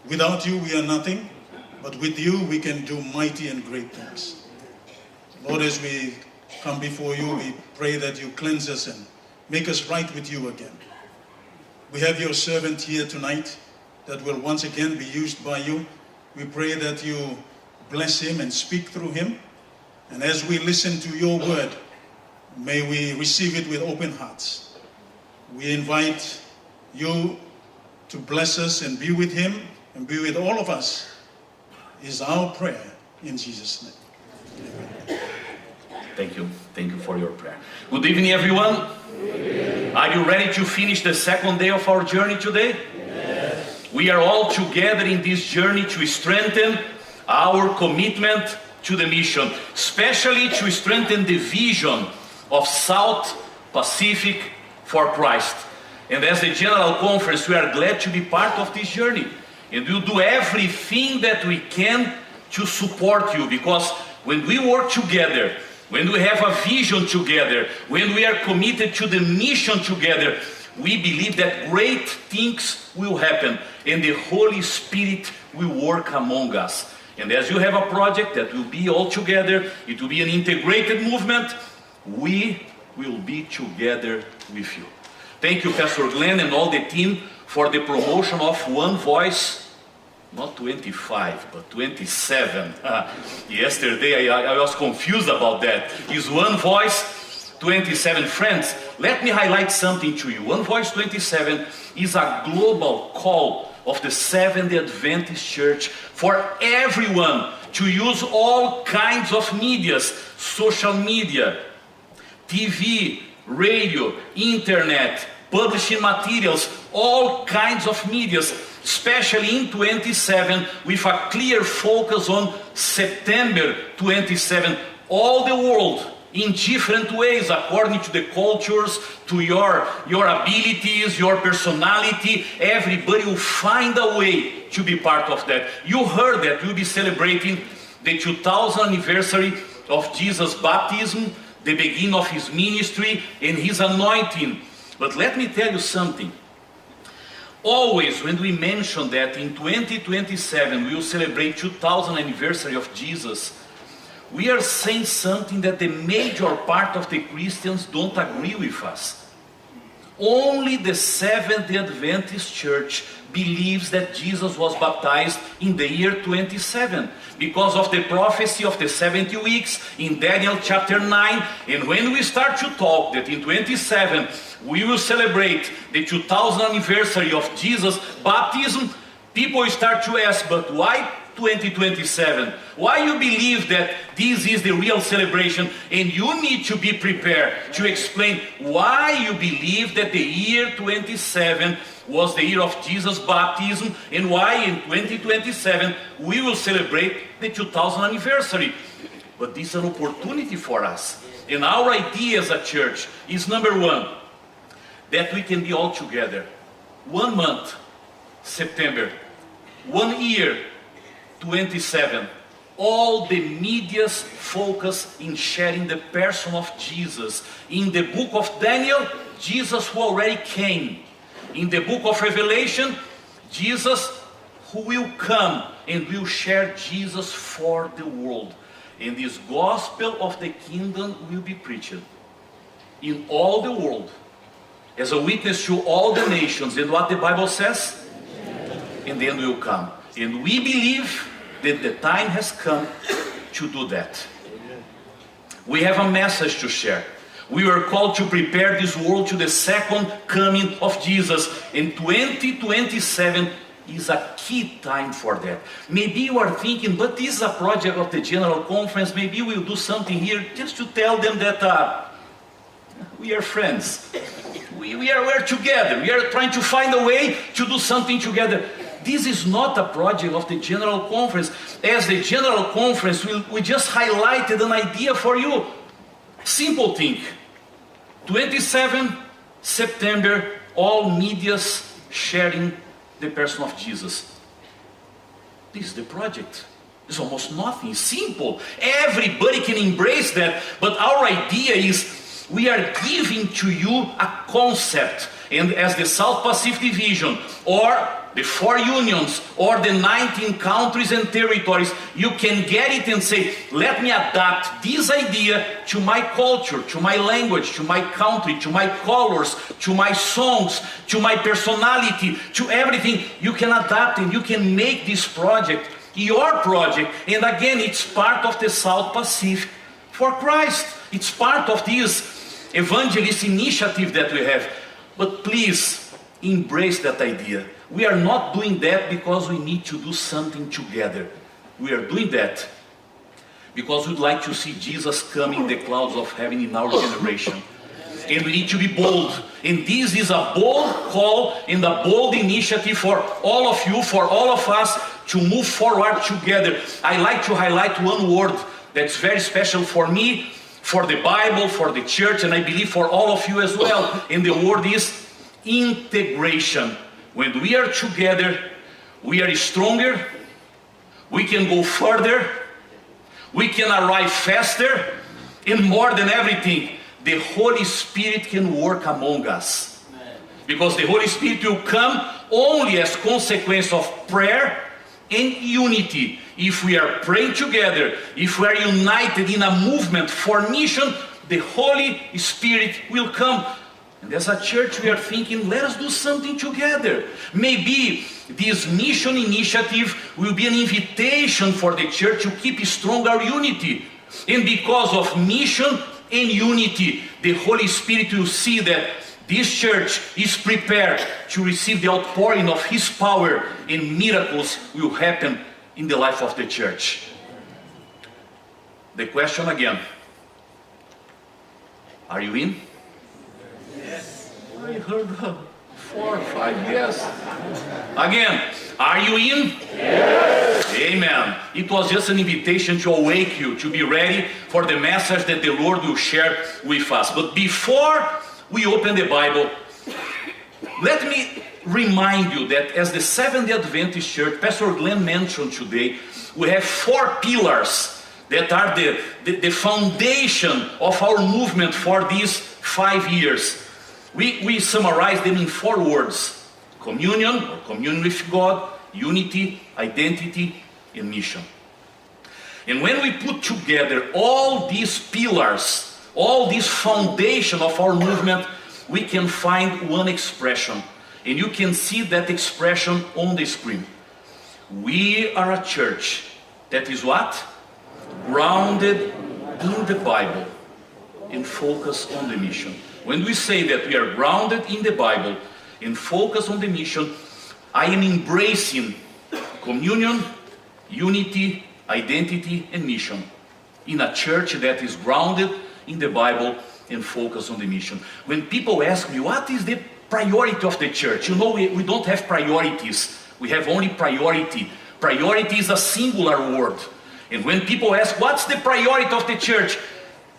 [SPEAKER 3] Without you we are nothing, but with you we can do mighty and great things. Lord, as we come before you, we pray that you cleanse us and make us right with you again. We have your servant here tonight that will once again be used by you. We pray that you bless him and speak through him. And as we listen to your word, may we receive it with open hearts. We invite you to bless us and be with him and be with all of us, is our prayer in Jesus' name.
[SPEAKER 4] Thank you. Thank you for your prayer. Good evening, everyone. Are you ready to finish the second day of our journey today? Yes. We are all together in this journey to strengthen our commitment to the mission, especially to strengthen the vision of South Pacific for Christ. And as a general conference, we are glad to be part of this journey. And we'll do everything that we can to support you, because when we work together, when we have a vision together, when we are committed to the mission together, we believe that great things will happen and the Holy Spirit will work among us. And as you have a project that will be all together, it will be an integrated movement, we will be together with you. Thank you, Pastor Glenn and all the team, for the promotion of One Voice. Not 25, but 27. Yesterday I was confused about that. Is One Voice 27? Friends, let me highlight something to you. One Voice 27 is a global call of the Seventh-day Adventist Church for everyone to use all kinds of medias, social media, TV, radio, internet, publishing materials, all kinds of medias, especially in 27, with a clear focus on September 27. All the world, in different ways, according to the cultures, to your abilities, your personality, everybody will find a way to be part of that. You heard that we'll be celebrating the 2000th anniversary of Jesus' baptism, the beginning of his ministry and his anointing. But let me tell you something. Always when we mention that in 2027 we will celebrate 2000th anniversary of Jesus, we are saying something that the major part of the Christians don't agree with us. Only the Seventh-day Adventist Church believes that Jesus was baptized in the year 27 because of the prophecy of the 70 weeks in Daniel chapter 9. And when we start to talk that in 27 we will celebrate the 2000th anniversary of Jesus' baptism, people start to ask, but why 2027? Why you believe that this is the real celebration? And you need to be prepared to explain why you believe that the year 27 was the year of Jesus' baptism, and why in 2027 we will celebrate the 2000th anniversary. But this is an opportunity for us. And our idea as a church is, number one, that we can be all together. 1 month, September. 1 year, 27. All the media's focus in sharing the person of Jesus. In the book of Daniel, Jesus who already came. In the book of Revelation, Jesus who will come and will share Jesus for the world. And this gospel of the kingdom will be preached in all the world as a witness to all the nations. And what the Bible says? And then will come. And we believe that the time has come to do that. We have a message to share. We were called to prepare this world to the second coming of Jesus. And 2027 is a key time for that. Maybe you are thinking, but this is a project of the General Conference. Maybe we'll do something here just to tell them that we are friends. We are together. We are trying to find a way to do something together. this is not a project of the General Conference. As the General Conference, we just highlighted an idea for you. Simple thing. 27 September, all medias sharing the person of Jesus. This is the project. It's almost nothing. Simple. Everybody can embrace that. But our idea is we are giving to you a concept. And as the South Pacific Division, or the 4 unions, or the 19 countries and territories, you can get it and say, let me adapt this idea to my culture, to my language, to my country, to my colors, to my songs, to my personality, to everything. You can adapt and you can make this project your project. And again, it's part of the South Pacific for Christ. It's part of this evangelist initiative that we have. But please, embrace that idea. We are not doing that because we need to do something together. We are doing that because we'd like to see Jesus come in the clouds of heaven in our generation. And we need to be bold. And this is a bold call and a bold initiative for all of you, for all of us, to move forward together. I like to highlight one word that's very special for me, for the Bible, for the church, and I believe for all of you as well. And the word is integration. When we are together, we are stronger, we can go further, we can arrive faster, and more than everything, the Holy Spirit can work among us. Because the Holy Spirit will come only as consequence of prayer and unity. If we are praying together, if we are united in a movement for mission, the Holy Spirit will come. And as a church, we are thinking, let us do something together. Maybe this mission initiative will be an invitation for the church to keep strong our unity. And because of mission and unity, the Holy Spirit will see that this church is prepared to receive the outpouring of His power, and miracles will happen in the life of the church. The question again, are you in? Yes. I heard 4 or 5 yes. Again, are you in? Yes. Amen. It was just an invitation to awake you, to be ready for the message that the Lord will share with us. But before we open the Bible, let me remind you that as the Seventh-day Adventist Church, Pastor Glenn mentioned today, we have 4 pillars that are the foundation of our movement for these 5 years. We summarize them in 4 words: communion, or communion with God, unity, identity, and mission. And when we put together all these pillars, all this foundation of our movement, we can find one expression. And you can see that expression on the screen. We are a church that is what? Grounded in the Bible and focused on the mission. When we say that we are grounded in the Bible and focused on the mission, I am embracing communion, unity, identity, and mission in a church that is grounded in the Bible and focused on the mission. When people ask me, what is the priority of the church? You know, we don't have priorities. We have only priority. Priority is a singular word. And when people ask, what's the priority of the church?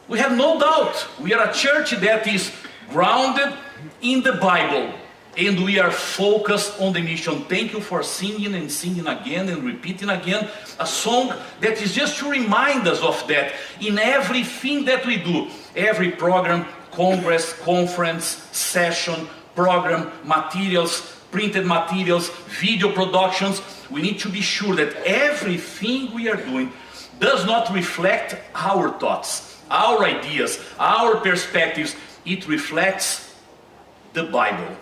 [SPEAKER 4] We have no doubt. We are a church that is grounded in the Bible. And we are focused on the mission. Thank you for singing and singing again and repeating again a song that is just to remind us of that in everything that we do. Every program, congress, conference, session, program, materials, printed materials, video productions. We need to be sure that everything we are doing does not reflect our thoughts, our ideas, our perspectives. It reflects the Bible.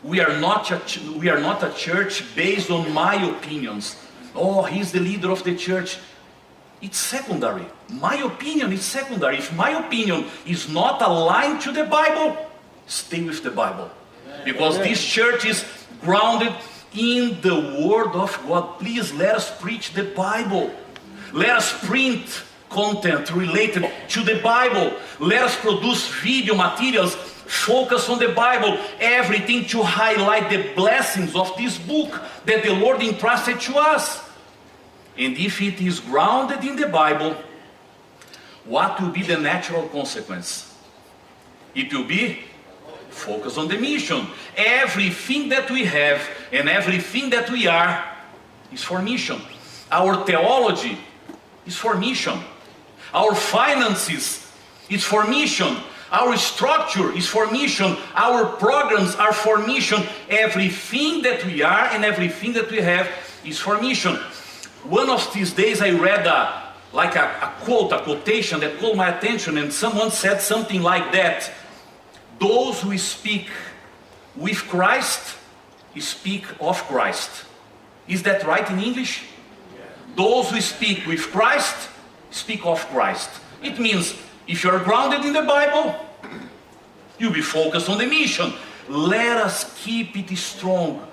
[SPEAKER 4] We are not a church based on my opinions. Oh, he's the leader of the church. It's secondary. My opinion is secondary. If my opinion is not aligned to the Bible, stay with the Bible. Because this church is grounded in the Word of God. Please let us preach the Bible. Let us print content related to the Bible. Let us produce video materials focus on the Bible, everything to highlight the blessings of this book that the Lord entrusted to us. And if it is grounded in the Bible, what will be the natural consequence? It will be focus on the mission. Everything that we have and everything that we are is for mission. Our theology is for mission. Our finances is for mission. Our structure is for mission. Our programs are for mission. Everything that we are and everything that we have is for mission. One of these days I read a quotation that caught my attention, and someone said something like that: those who speak with Christ speak of Christ. Is that right in English? Those who speak with Christ speak of Christ. It means if you are grounded in the Bible, you'll be focused on the mission. Let us keep it strong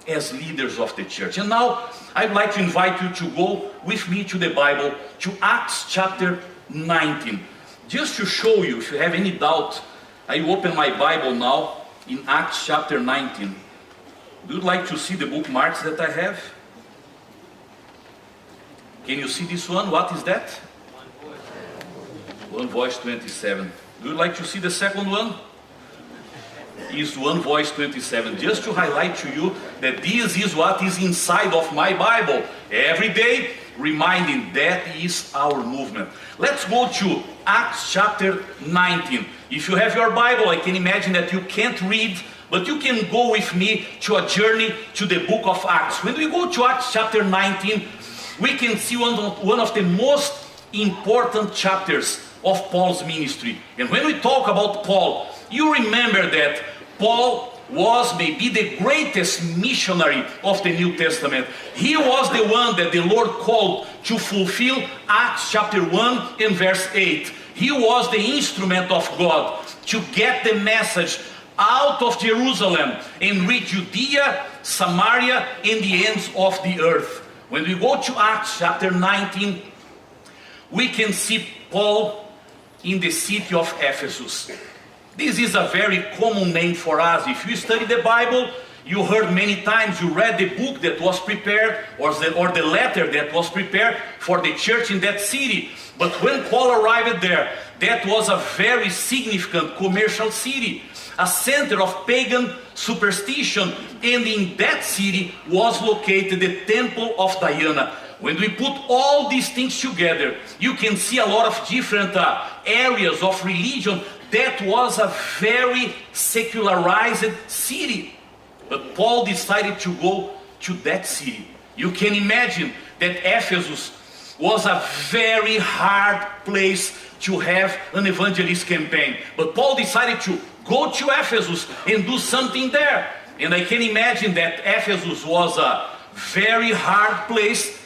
[SPEAKER 4] as leaders of the church. And now I'd like to invite you to go with me to the Bible, to Acts chapter 19. Just to show you, if you have any doubt, I open my Bible now in Acts chapter 19. Would you like to see the bookmarks that I have? Can you see this one? What is that? One Voice 27. Would you like to see the second one? Is One Voice 27. Just to highlight to you that this is what is inside of my Bible. Every day, reminding that is our movement. Let's go to Acts chapter 19. If you have your Bible, I can imagine that you can't read, but you can go with me to a journey to the book of Acts. When we go to Acts chapter 19, we can see one of the most important chapters of Paul's ministry. And when we talk about Paul, you remember that Paul was maybe the greatest missionary of the New Testament. He was the one that the Lord called to fulfill Acts chapter 1 and verse 8. He was the instrument of God to get the message out of Jerusalem and reach Judea, Samaria, and the ends of the earth. When we go to Acts chapter 19, we can see Paul in the city of Ephesus. This is a very common name for us. If you study the Bible, you heard many times, you read the book that was prepared, or the letter that was prepared for the church in that city. But when Paul arrived there, that was a very significant commercial city, a center of pagan superstition, and in that city was located the temple of Diana. When we put all these things together, you can see a lot of different areas of religion. That was a very secularized city. But Paul decided to go to that city. You can imagine that Ephesus was a very hard place to have an evangelist campaign. But Paul decided to go to Ephesus and do something there. And I can imagine that Ephesus was a very hard place,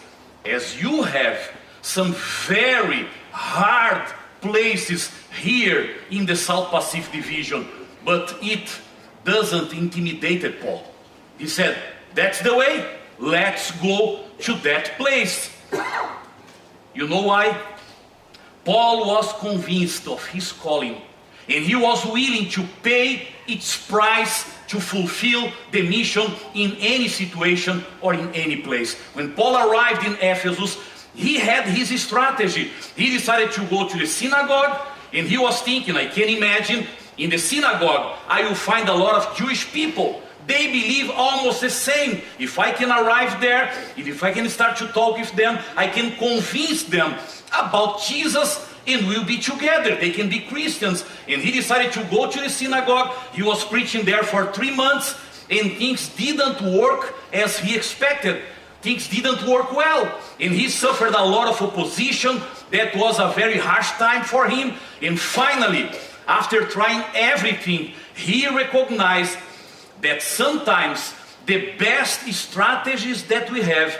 [SPEAKER 4] as you have some very hard places here in the South Pacific Division. But it doesn't intimidate Paul. He said, that's the way, let's go to that place. You know why? Paul was convinced of his calling, and he was willing to pay its price to fulfill the mission in any situation or in any place. When Paul arrived in Ephesus, he had his strategy. He decided to go to the synagogue, and he was thinking, I can imagine, in the synagogue, I will find a lot of Jewish people. They believe almost the same. If I can arrive there, if I can start to talk with them, I can convince them about Jesus, and we'll be together. They can be Christians. And he decided to go to the synagogue. He was preaching there for 3 months, and things didn't work as he expected. Things didn't work well, and he suffered a lot of opposition. That was a very harsh time for him. And finally, after trying everything, he recognized that sometimes the best strategies that we have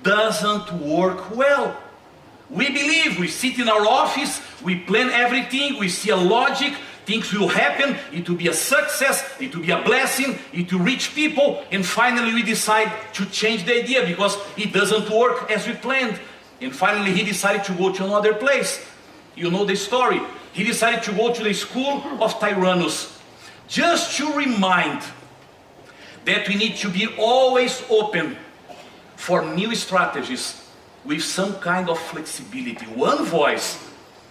[SPEAKER 4] doesn't work well. We believe, we sit in our office, we plan everything, we see a logic, things will happen, it will be a success, it will be a blessing, it will reach people, and finally we decide to change the idea because it doesn't work as we planned. And finally he decided to go to another place. You know the story. He decided to go to the school of Tyrannus. just to remind that we need to be always open for new strategies with some kind of flexibility. One voice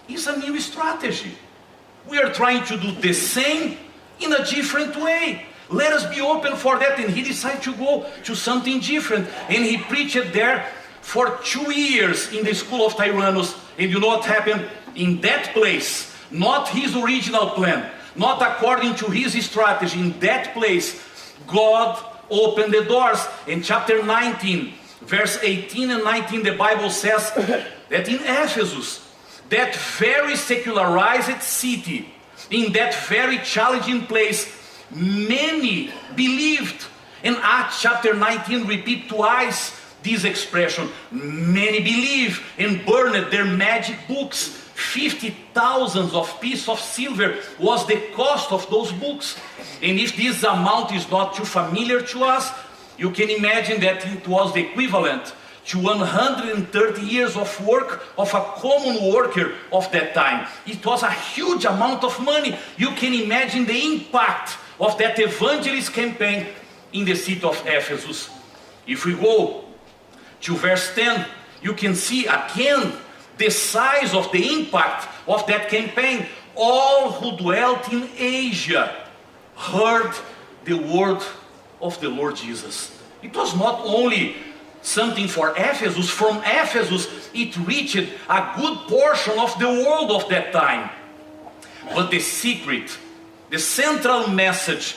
[SPEAKER 4] is a new strategy. We are trying to do the same in a different way. Let us be open for that. And he decided to go to something different. And he preached there for 2 years in the school of Tyrannus. And you know what happened? In that place, not his original plan, not according to his strategy, in that place, God opened the doors. In chapter 19, verse 18 and 19, the Bible says that in Ephesus, that very secularized city, in that very challenging place, many believed. And Acts chapter 19 repeat twice this expression. Many believe and burned their magic books. 50,000 of pieces of silver was the cost of those books. And if this amount is not too familiar to us, you can imagine that it was the equivalent to 130 years of work of a common worker of that time. It was a huge amount of money. You can imagine the impact of that evangelist campaign in the city of Ephesus. If we go to verse 10, you can see again the size of the impact of that campaign. All who dwelt in Asia heard the word of the Lord Jesus. It was not only something for Ephesus. From Ephesus, it reached a good portion of the world of that time. But the secret, the central message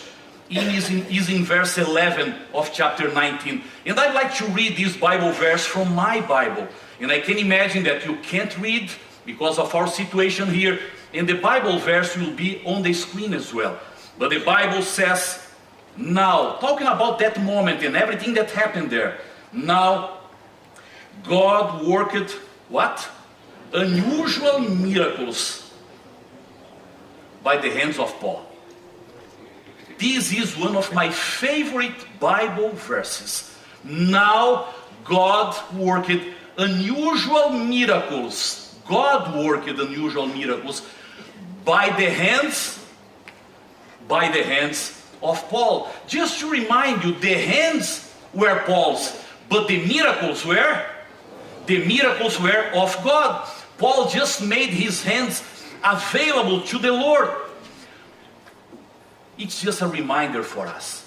[SPEAKER 4] is in verse 11 of chapter 19. And I'd like to read this Bible verse from my Bible. And I can imagine that you can't read because of our situation here. And the Bible verse will be on the screen as well. But the Bible says, now, talking about that moment and everything that happened there. Now, God worked what? Unusual miracles by the hands of Paul. This is one of my favorite Bible verses. Now, God worked unusual miracles. God worked unusual miracles by the hands of Paul. Just to remind you, the hands were Paul's, but the miracles were? The miracles were of God. Paul just made his hands available to the Lord. It's just a reminder for us.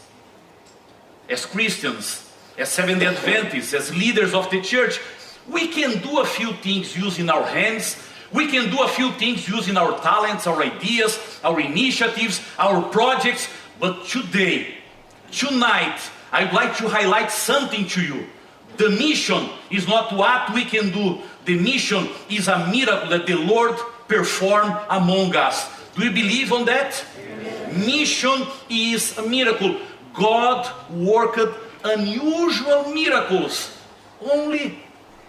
[SPEAKER 4] As Christians, as Seventh-day Adventists, as leaders of the church, we can do a few things using our hands. We can do a few things using our talents, our ideas, our initiatives, our projects. But today, tonight, I'd like to highlight something to you. The mission is not what we can do. The mission is a miracle that the Lord performed among us. Do you believe on that? Mission is a miracle. God worked unusual miracles only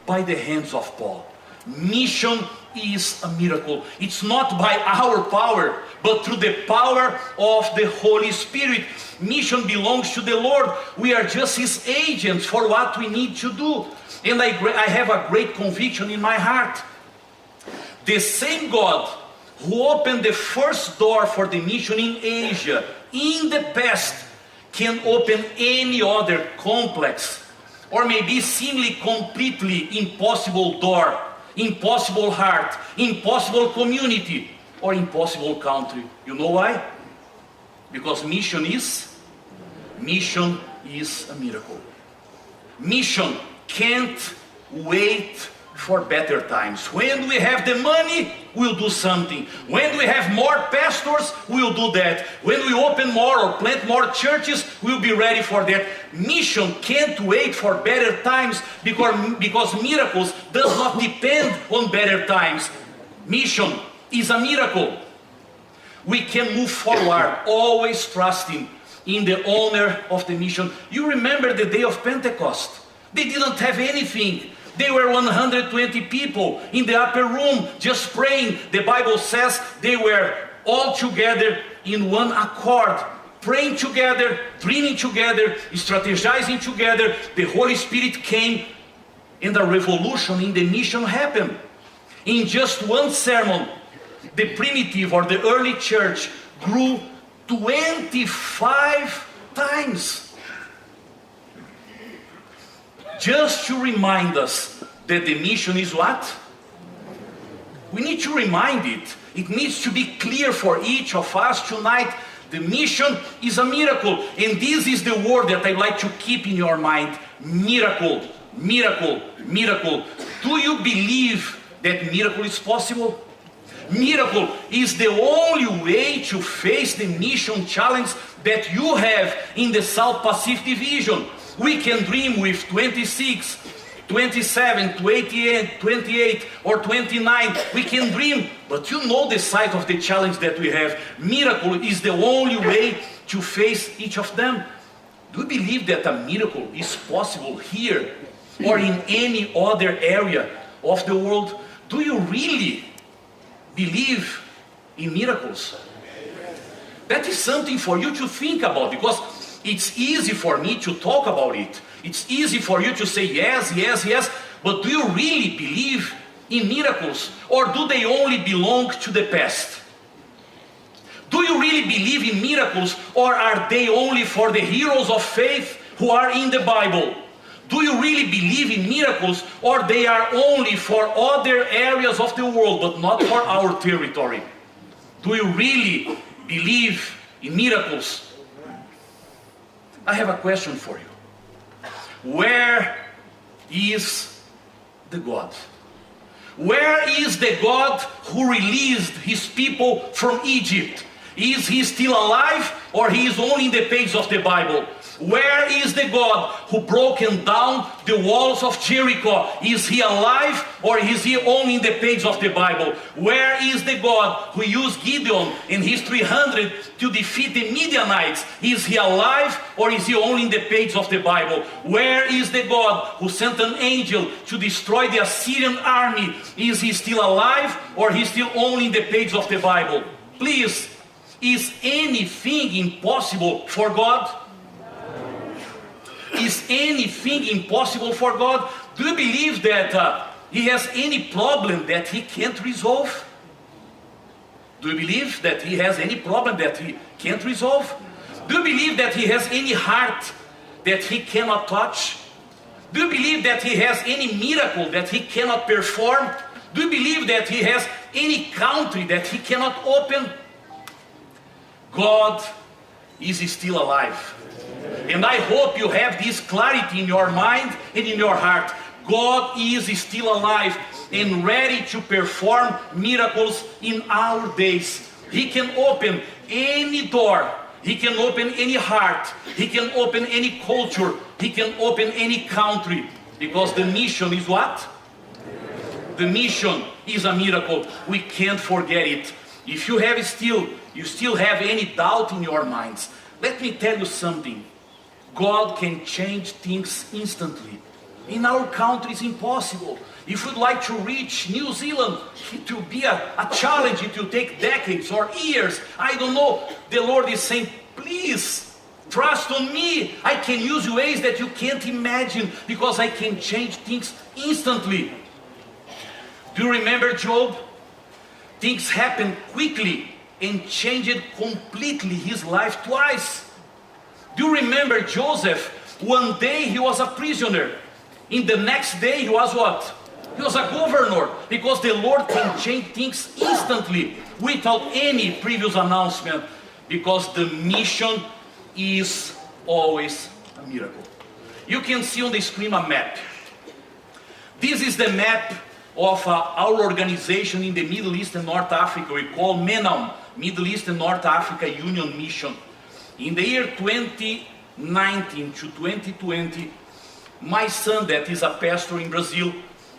[SPEAKER 4] by the hands of Paul. Mission is a miracle. It's not by our power, but through the power of the Holy Spirit. Mission belongs to the Lord. We are just His agents for what we need to do. And I have a great conviction in my heart. The same God who opened the first door for the mission in Asia in the past can open any other complex or maybe seemingly completely impossible door, impossible heart, impossible community, or impossible country. You know why? Because mission is a miracle. Mission can't wait for better times. When we have the money, we'll do something. When we have more pastors, we'll do that. When we open more or plant more churches, we'll be ready for that. Mission can't wait for better times because miracles does not depend on better times. Mission is a miracle. We can move forward, always trusting in the owner of the mission. You remember the day of Pentecost. They didn't have anything. They were 120 people in the upper room just praying. The Bible says they were all together in one accord, praying together, dreaming together, strategizing together. The Holy Spirit came and a revolution in the mission happened. In just one sermon, the primitive or the early church grew 25 times. Just to remind us that the mission is what? We need to remind it. It needs to be clear for each of us tonight. The mission is a miracle. And this is the word that I'd like to keep in your mind. Miracle, miracle, miracle. Do you believe that miracle is possible? Miracle is the only way to face the mission challenge that you have in the South Pacific Division. We can dream with 26, 27, 28, or 29. We can dream, but you know the size of the challenge that we have. Miracle is the only way to face each of them. Do you believe that a miracle is possible here or in any other area of the world? Do you really believe in miracles? That is something for you to think about, because it's easy for me to talk about it. It's easy for you to say yes, yes, yes, but do you really believe in miracles, or do they only belong to the past? Do you really believe in miracles, or are they only for the heroes of faith who are in the Bible? Do you really believe in miracles, or they are only for other areas of the world but not for our territory? Do you really believe in miracles? I have a question for you. Where is the God? Where is the God who released his people from Egypt? Is he still alive, or he is only in the pages of the Bible? Where is the God who broken down the walls of Jericho? Is he alive, or is he only in the pages of the Bible? Where is the God who used Gideon and his 300 to defeat the Midianites? Is he alive, or is he only in the pages of the Bible? Where is the God who sent an angel to destroy the Assyrian army? Is he still alive, or is he still only in the pages of the Bible? Please, is anything impossible for God? Is anything impossible for God? Do you believe that he has any problem that he can't resolve? Do you believe that he has any problem that he can't resolve? Do you believe that he has any heart that he cannot touch? Do you believe that he has any miracle that he cannot perform? Do you believe that he has any country that he cannot open? God is still alive. And I hope you have this clarity in your mind and in your heart. God is still alive and ready to perform miracles in our days. He can open any door. He can open any heart. He can open any culture. He can open any country. Because the mission is what? The mission is a miracle. We can't forget it. If you still have any doubt in your minds, let me tell you something. God can change things instantly. In our country it's impossible. If you'd like to reach New Zealand, it will be a challenge. It will take decades or years. I don't know. The Lord is saying, please, trust on me. I can use ways that you can't imagine, because I can change things instantly. Do you remember Job? Things happened quickly and changed completely his life twice. Do you remember Joseph? One day he was a prisoner. In the next day he was what? He was a governor. Because the Lord can change things instantly without any previous announcement. Because the mission is always a miracle. You can see on the screen a map. This is the map of our organization in the Middle East and North Africa. We call MENAM, Middle East and North Africa Union Mission. In the year 2019 to 2020, my son, that is a pastor in Brazil,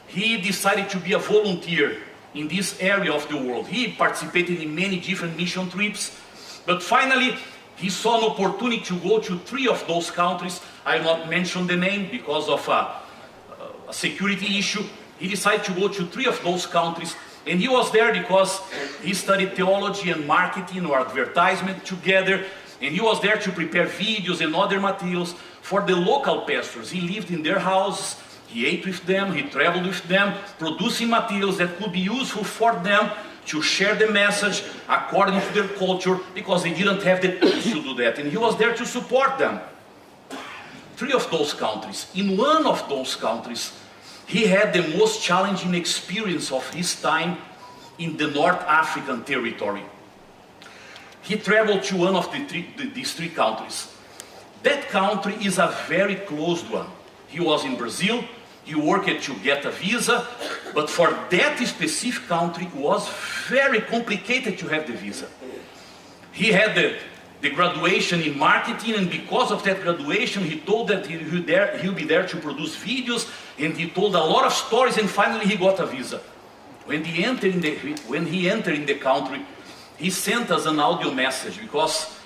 [SPEAKER 4] he decided to be a volunteer in this area of the world. He participated in many different mission trips, but finally he saw an opportunity to go to 3 of those countries. I will not mention the name because of a security issue. He decided to go to 3 of those countries, and he was there because he studied theology and marketing or advertisement together. And he was there to prepare videos and other materials for the local pastors. He lived in their houses, he ate with them, he traveled with them, producing materials that could be useful for them to share the message according to their culture, because they didn't have the tools to do that, and he was there to support them. 3 of those countries. In one of those countries, he had the most challenging experience of his time in the North African territory. He traveled to one of these 3 countries. That country is a very closed one. He was in Brazil, he worked to get a visa, but for that specific country it was very complicated to have the visa. He had the graduation in marketing, and because of that graduation he told that he'll be there to produce videos, and he told a lot of stories, and finally he got a visa. When he entered in the country, he sent us an audio message, because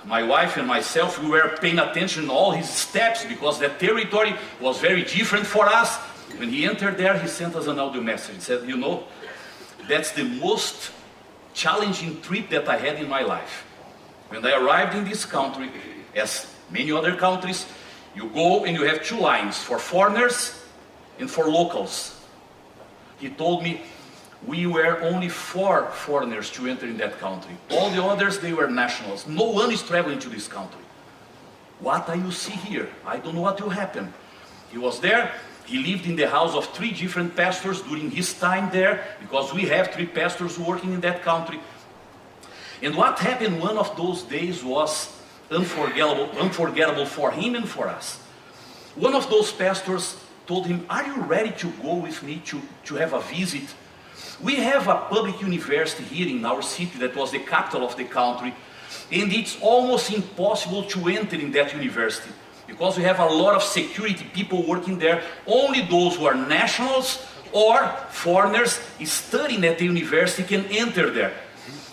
[SPEAKER 4] my wife and myself, we were paying attention to all his steps, because that territory was very different for us. When he entered there, he sent us an audio message. He said, you know, that's the most challenging trip that I had in my life. When I arrived in this country, as many other countries, you go and you have 2 lines, for foreigners and for locals. He told me, we were only 4 foreigners to enter in that country. All the others, they were nationals. No one is traveling to this country. What do you see here? I don't know what will happen. He was there. He lived in the house of 3 different pastors during his time there, because we have 3 pastors working in that country. And what happened one of those days was unforgettable for him and for us. One of those pastors told him, are you ready to go with me to have a visit? We have a public university here in our city that was the capital of the country, and it's almost impossible to enter in that university because we have a lot of security people working there. Only those who are nationals or foreigners studying at the university can enter there.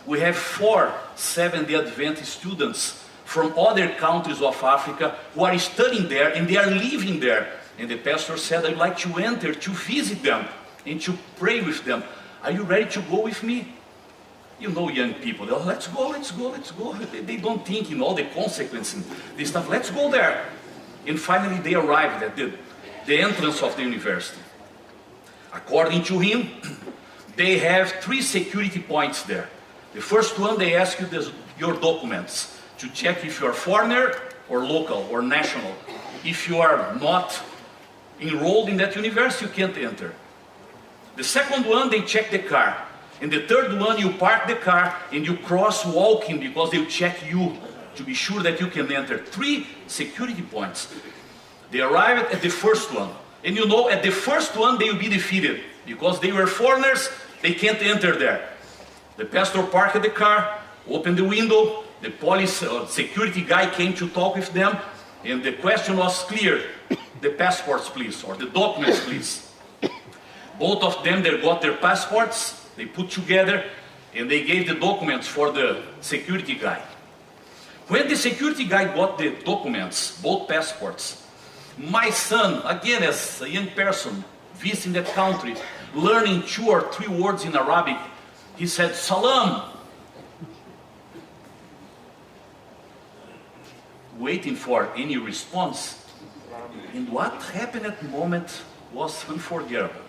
[SPEAKER 4] We have 4 Seventh-day Adventist students from other countries of Africa who are studying there, and they are living there. And the pastor said, I'd like to enter to visit them and to pray with them. Are you ready to go with me? You know young people, they're, let's go, let's go, let's go. They don't think in all the consequences, this stuff. Let's go there. And finally they arrived at the entrance of the university. According to him, they have 3 security points there. The first one, they ask you your documents to check if you are foreigner or local or national. If you are not enrolled in that university, you can't enter. The second one, they check the car. And the third one, you park the car and you cross walking, because they'll check you to be sure that you can enter. 3 security points. They arrived at the first one. And you know, at the first one, they will be defeated. Because they were foreigners, they can't enter there. The pastor parked the car, opened the window, the police security guy came to talk with them, and the question was clear. The passports, please, or the documents, please. Both of them, they got their passports, they put together, and they gave the documents for the security guy. When the security guy got the documents, both passports, my son, again as a young person, visiting that country, learning 2 or 3 words in Arabic, he said, Salam. Waiting for any response. And what happened at the moment was unforgettable.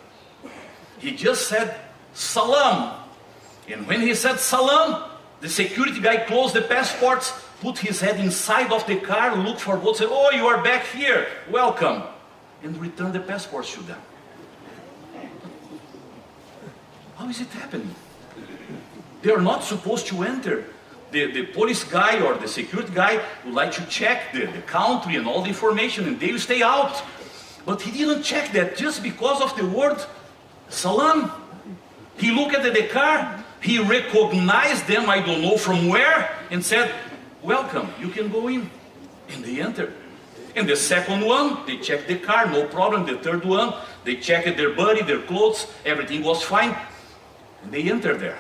[SPEAKER 4] He just said, Salam. And when he said Salam, the security guy closed the passports, put his head inside of the car, looked for both, said, oh, you are back here, welcome. And returned the passports to them. How is it happening? They are not supposed to enter. The police guy or the security guy would like to check the country and all the information, and they will stay out. But he didn't check that just because of the word Salam. He looked at the car, he recognized them, I don't know from where, and said, welcome, you can go in. And they entered. And the second one, they checked the car, no problem. The third one, they checked their body, their clothes, everything was fine. And they entered there.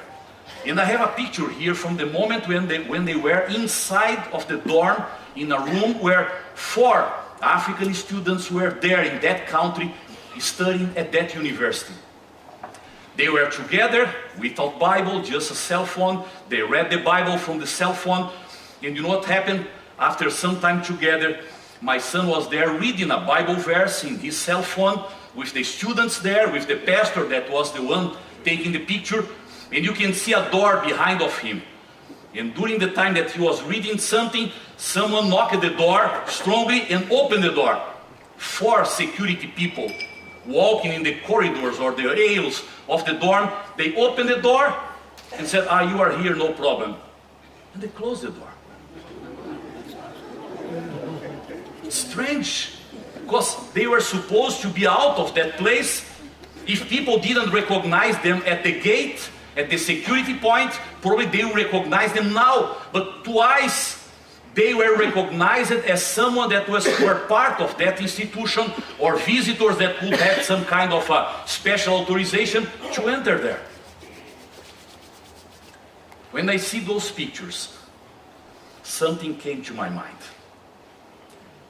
[SPEAKER 4] And I have a picture here from the moment when they were inside of the dorm in a room where 4 African students were there in that country studying at that university. They were together without Bible, just a cell phone. They read the Bible from the cell phone. And you know what happened? After some time together, my son was there reading a Bible verse in his cell phone with the students there, with the pastor that was the one taking the picture. and you can see a door behind of him. And during the time that he was reading something, someone knocked at the door strongly and opened the door. 4 security people walking in the corridors or the aisles of the dorm, they opened the door and said, you are here, no problem. And they closed the door. Strange, because they were supposed to be out of that place. If people didn't recognize them at the gate, at the security point, probably they will recognize them now. But twice they were recognized as someone that were part of that institution, or visitors that could have some kind of a special authorization to enter there. When I see those pictures, something came to my mind.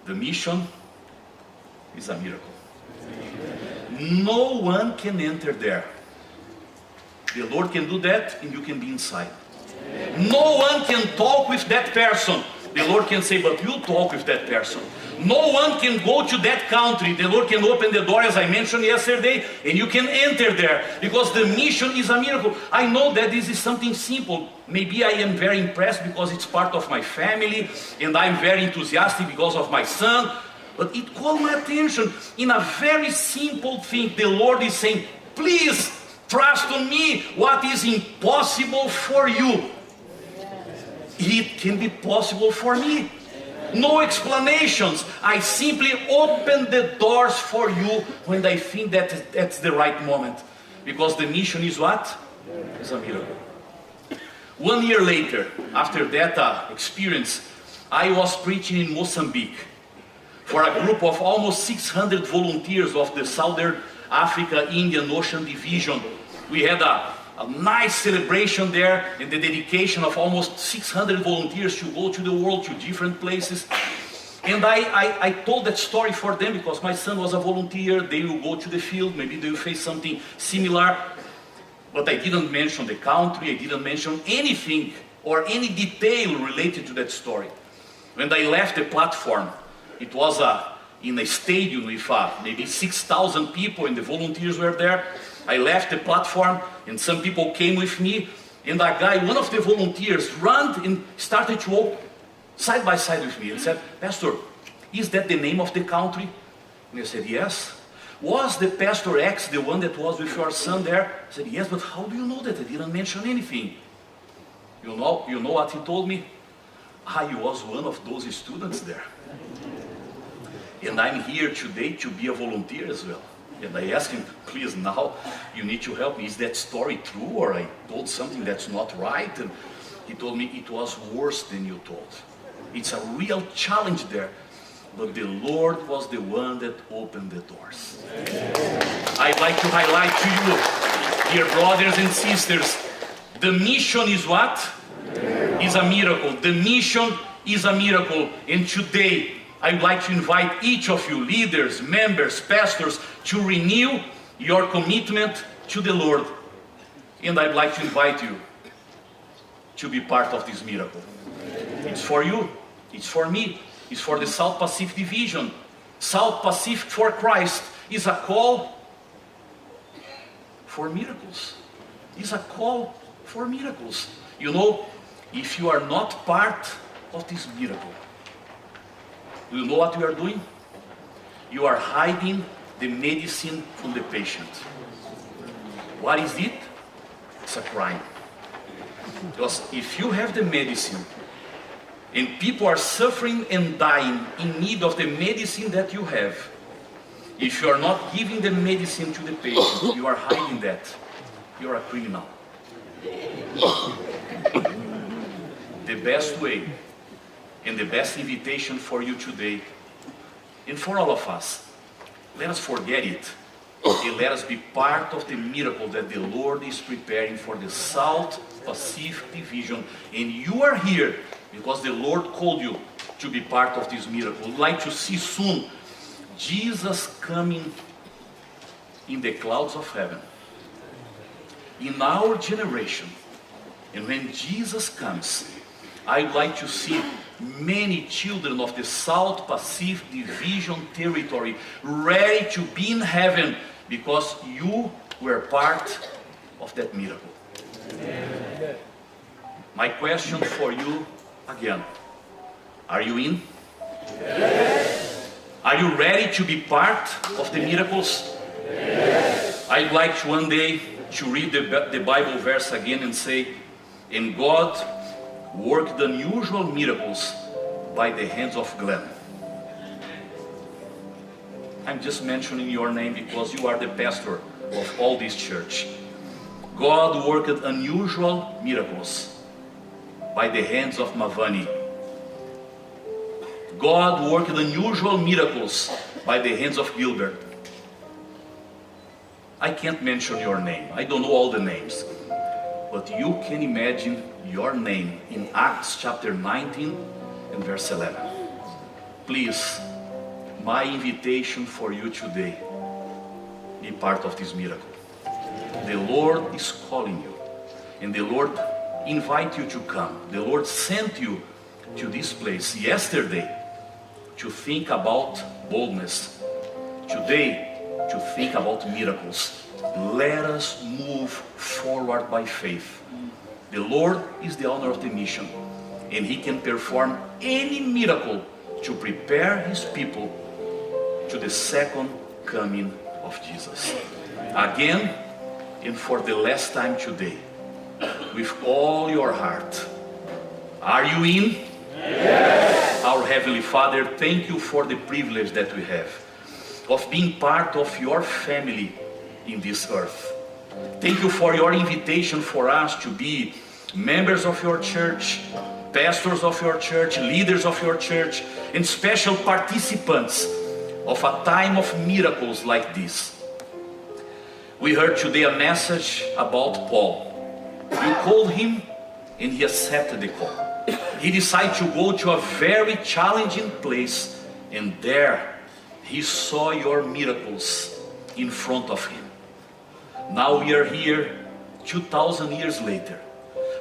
[SPEAKER 4] The mission is a miracle. No one can enter there. The Lord can do that, and you can be inside. No one can talk with that person. The Lord can say, but you talk with that person. No one can go to that country. The Lord can open the door, as I mentioned yesterday, and you can enter there, because the mission is a miracle. I know that this is something simple. Maybe I am very impressed because it's part of my family, and I'm very enthusiastic because of my son. But it called my attention in a very simple thing. The Lord is saying, please trust on me. What is impossible for you, it can be possible for me. No explanations. I simply open the doors for you when I think that that's the right moment. Because the mission is what? It's a miracle. 1 year later, after that experience, I was preaching in Mozambique for a group of almost 600 volunteers of the Southern Africa Indian Ocean Division. We had a nice celebration there, and the dedication of almost 600 volunteers to go to the world, to different places. And I told that story for them because my son was a volunteer. They will go to the field, maybe they will face something similar. But I didn't mention the country, I didn't mention anything or any detail related to that story. When I left the platform, it was in a stadium with maybe 6,000 people, and the volunteers were there. I left the platform, and some people came with me, and a guy, one of the volunteers, ran and started to walk side by side with me and said, Pastor, is that the name of the country? And I said, yes. Was the Pastor X the one that was with your son there? I said, yes, but how do you know that? I didn't mention anything. You know what he told me? I was one of those students there. And I'm here today to be a volunteer as well. And I asked him, please, now you need to help me. Is that story true, or I told something that's not right? And he told me it was worse than you told. It's a real challenge there. But the Lord was the one that opened the doors. I'd like to highlight to you, dear brothers and sisters, the mission is what? Is a miracle. The mission is a miracle. And today, I'd like to invite each of you, leaders, members, pastors, to renew your commitment to the Lord. And I'd like to invite you to be part of this miracle. It's for you, it's for me, it's for the South Pacific Division. South Pacific for Christ is a call for miracles. It's a call for miracles. You know, if you are not part of this miracle, you know what you are doing? You are hiding the medicine from the patient. What is it? It's a crime. Because if you have the medicine and people are suffering and dying in need of the medicine that you have, if you are not giving the medicine to the patient, you are hiding that. You are a criminal. The best way and the best invitation for you today, and for all of us, let us forget it, and let us be part of the miracle that the Lord is preparing for the South Pacific Division. And you are here because the Lord called you to be part of this miracle. We'd like to see soon Jesus coming in the clouds of heaven. In our generation, and when Jesus comes, I'd like to see many children of the South Pacific Division territory ready to be in heaven because you were part of that miracle. My question for you again, are you in? Are you ready to be part of the miracles? I'd like to one day to read the Bible verse again and say, and God worked unusual miracles by the hands of Glenn. I'm just mentioning your name because you are the pastor of all this church. God worked unusual miracles by the hands of Mavani. God worked unusual miracles by the hands of Gilbert. I can't mention your name. I don't know all the names. But you can imagine your name in Acts chapter 19 and verse 11. Please, my invitation for you today, be part of this miracle. The Lord is calling you, and the Lord invite you to come. The Lord sent you to this place yesterday to think about boldness. Today, to think about miracles. Let us move forward by faith. The Lord is the owner of the mission, and He can perform any miracle to prepare His people to the second coming of Jesus. Again, and for the last time today, with all your heart, are you in? Yes. Our Heavenly Father, thank you for the privilege that we have of being part of your family in this earth. Thank you for your invitation for us to be members of your church, pastors of your church, leaders of your church, and special participants of a time of miracles like this. We heard today a message about Paul. You called him and he accepted the call. He decided to go to a very challenging place, and there he saw your miracles in front of him. Now we are here 2,000 years later,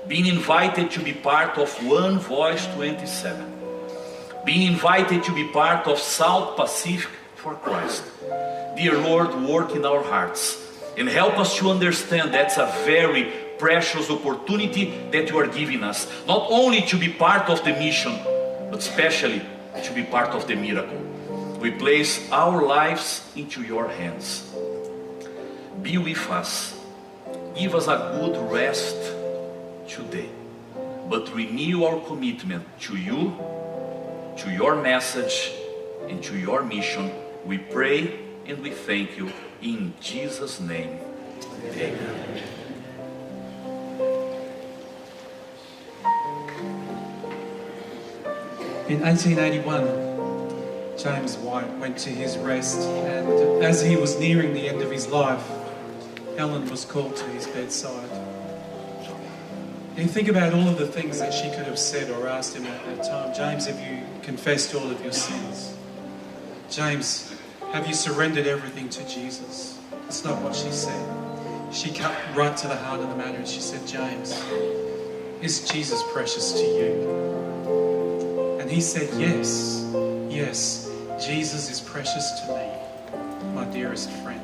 [SPEAKER 4] being invited to be part of One Voice 27, being invited to be part of South Pacific for Christ. Dear Lord, work in our hearts and help us to understand that's a very precious opportunity that you are giving us, not only to be part of the mission, but especially to be part of the miracle. We place our lives into your hands. Be with us. Give us a good rest today, but renew our commitment to you, to your message, and to your mission. We pray and we thank you in Jesus' name. Amen.
[SPEAKER 9] In 1881, James White went to his rest, and as he was nearing the end of his life, Helen was called to his bedside. And you think about all of the things that she could have said or asked him at that time. James, have you confessed all of your sins? James, have you surrendered everything to Jesus? That's not what she said. She cut right to the heart of the matter and she said, James, is Jesus precious to you? And he said, yes, yes, Jesus is precious to me, my dearest friend.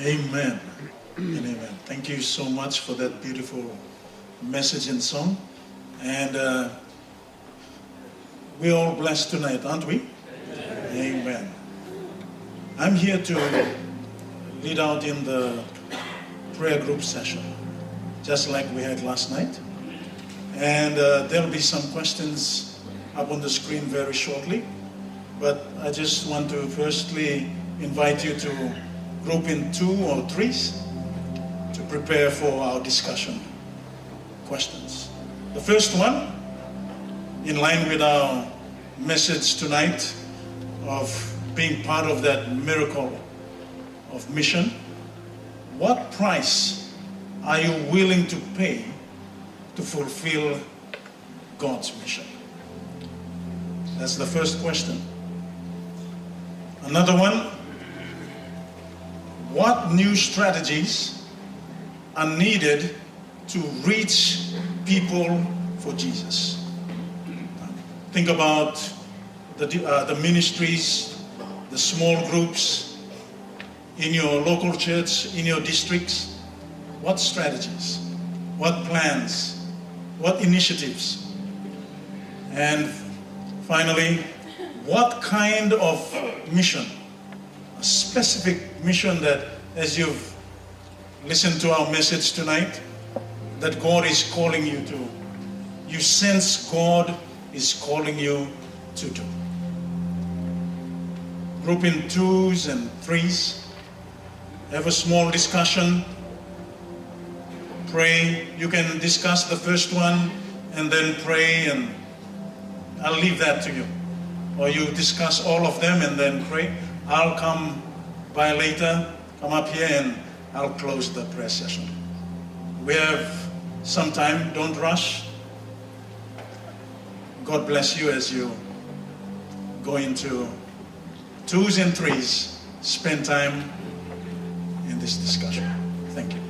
[SPEAKER 3] Amen and amen. Thank you so much for that beautiful message and song. And we're all blessed tonight, aren't we? Amen. I'm here to lead out in the prayer group session, just like we had last night. And there'll be some questions up on the screen very shortly. But I just want to firstly invite you to group in 2 or 3s to prepare for our discussion questions. The first one, in line with our message tonight of being part of that miracle of mission, what price are you willing to pay to fulfill God's mission? That's the first question. Another one, what new strategies are needed to reach people for Jesus? Think about the ministries, the small groups in your local church, in your districts. What strategies? What plans? What initiatives? And finally, what kind of mission? A specific mission that, as you've listened to our message tonight, that God is calling you to. You sense God is calling you to do. Group in 2s and 3s. Have a small discussion. Pray. You can discuss the first one and then pray, and I'll leave that to you. Or you discuss all of them and then pray. I'll come by later, come up here, and I'll close the prayer session. We have some time, don't rush. God bless you as you go into 2s and 3s. Spend time in this discussion. Thank you.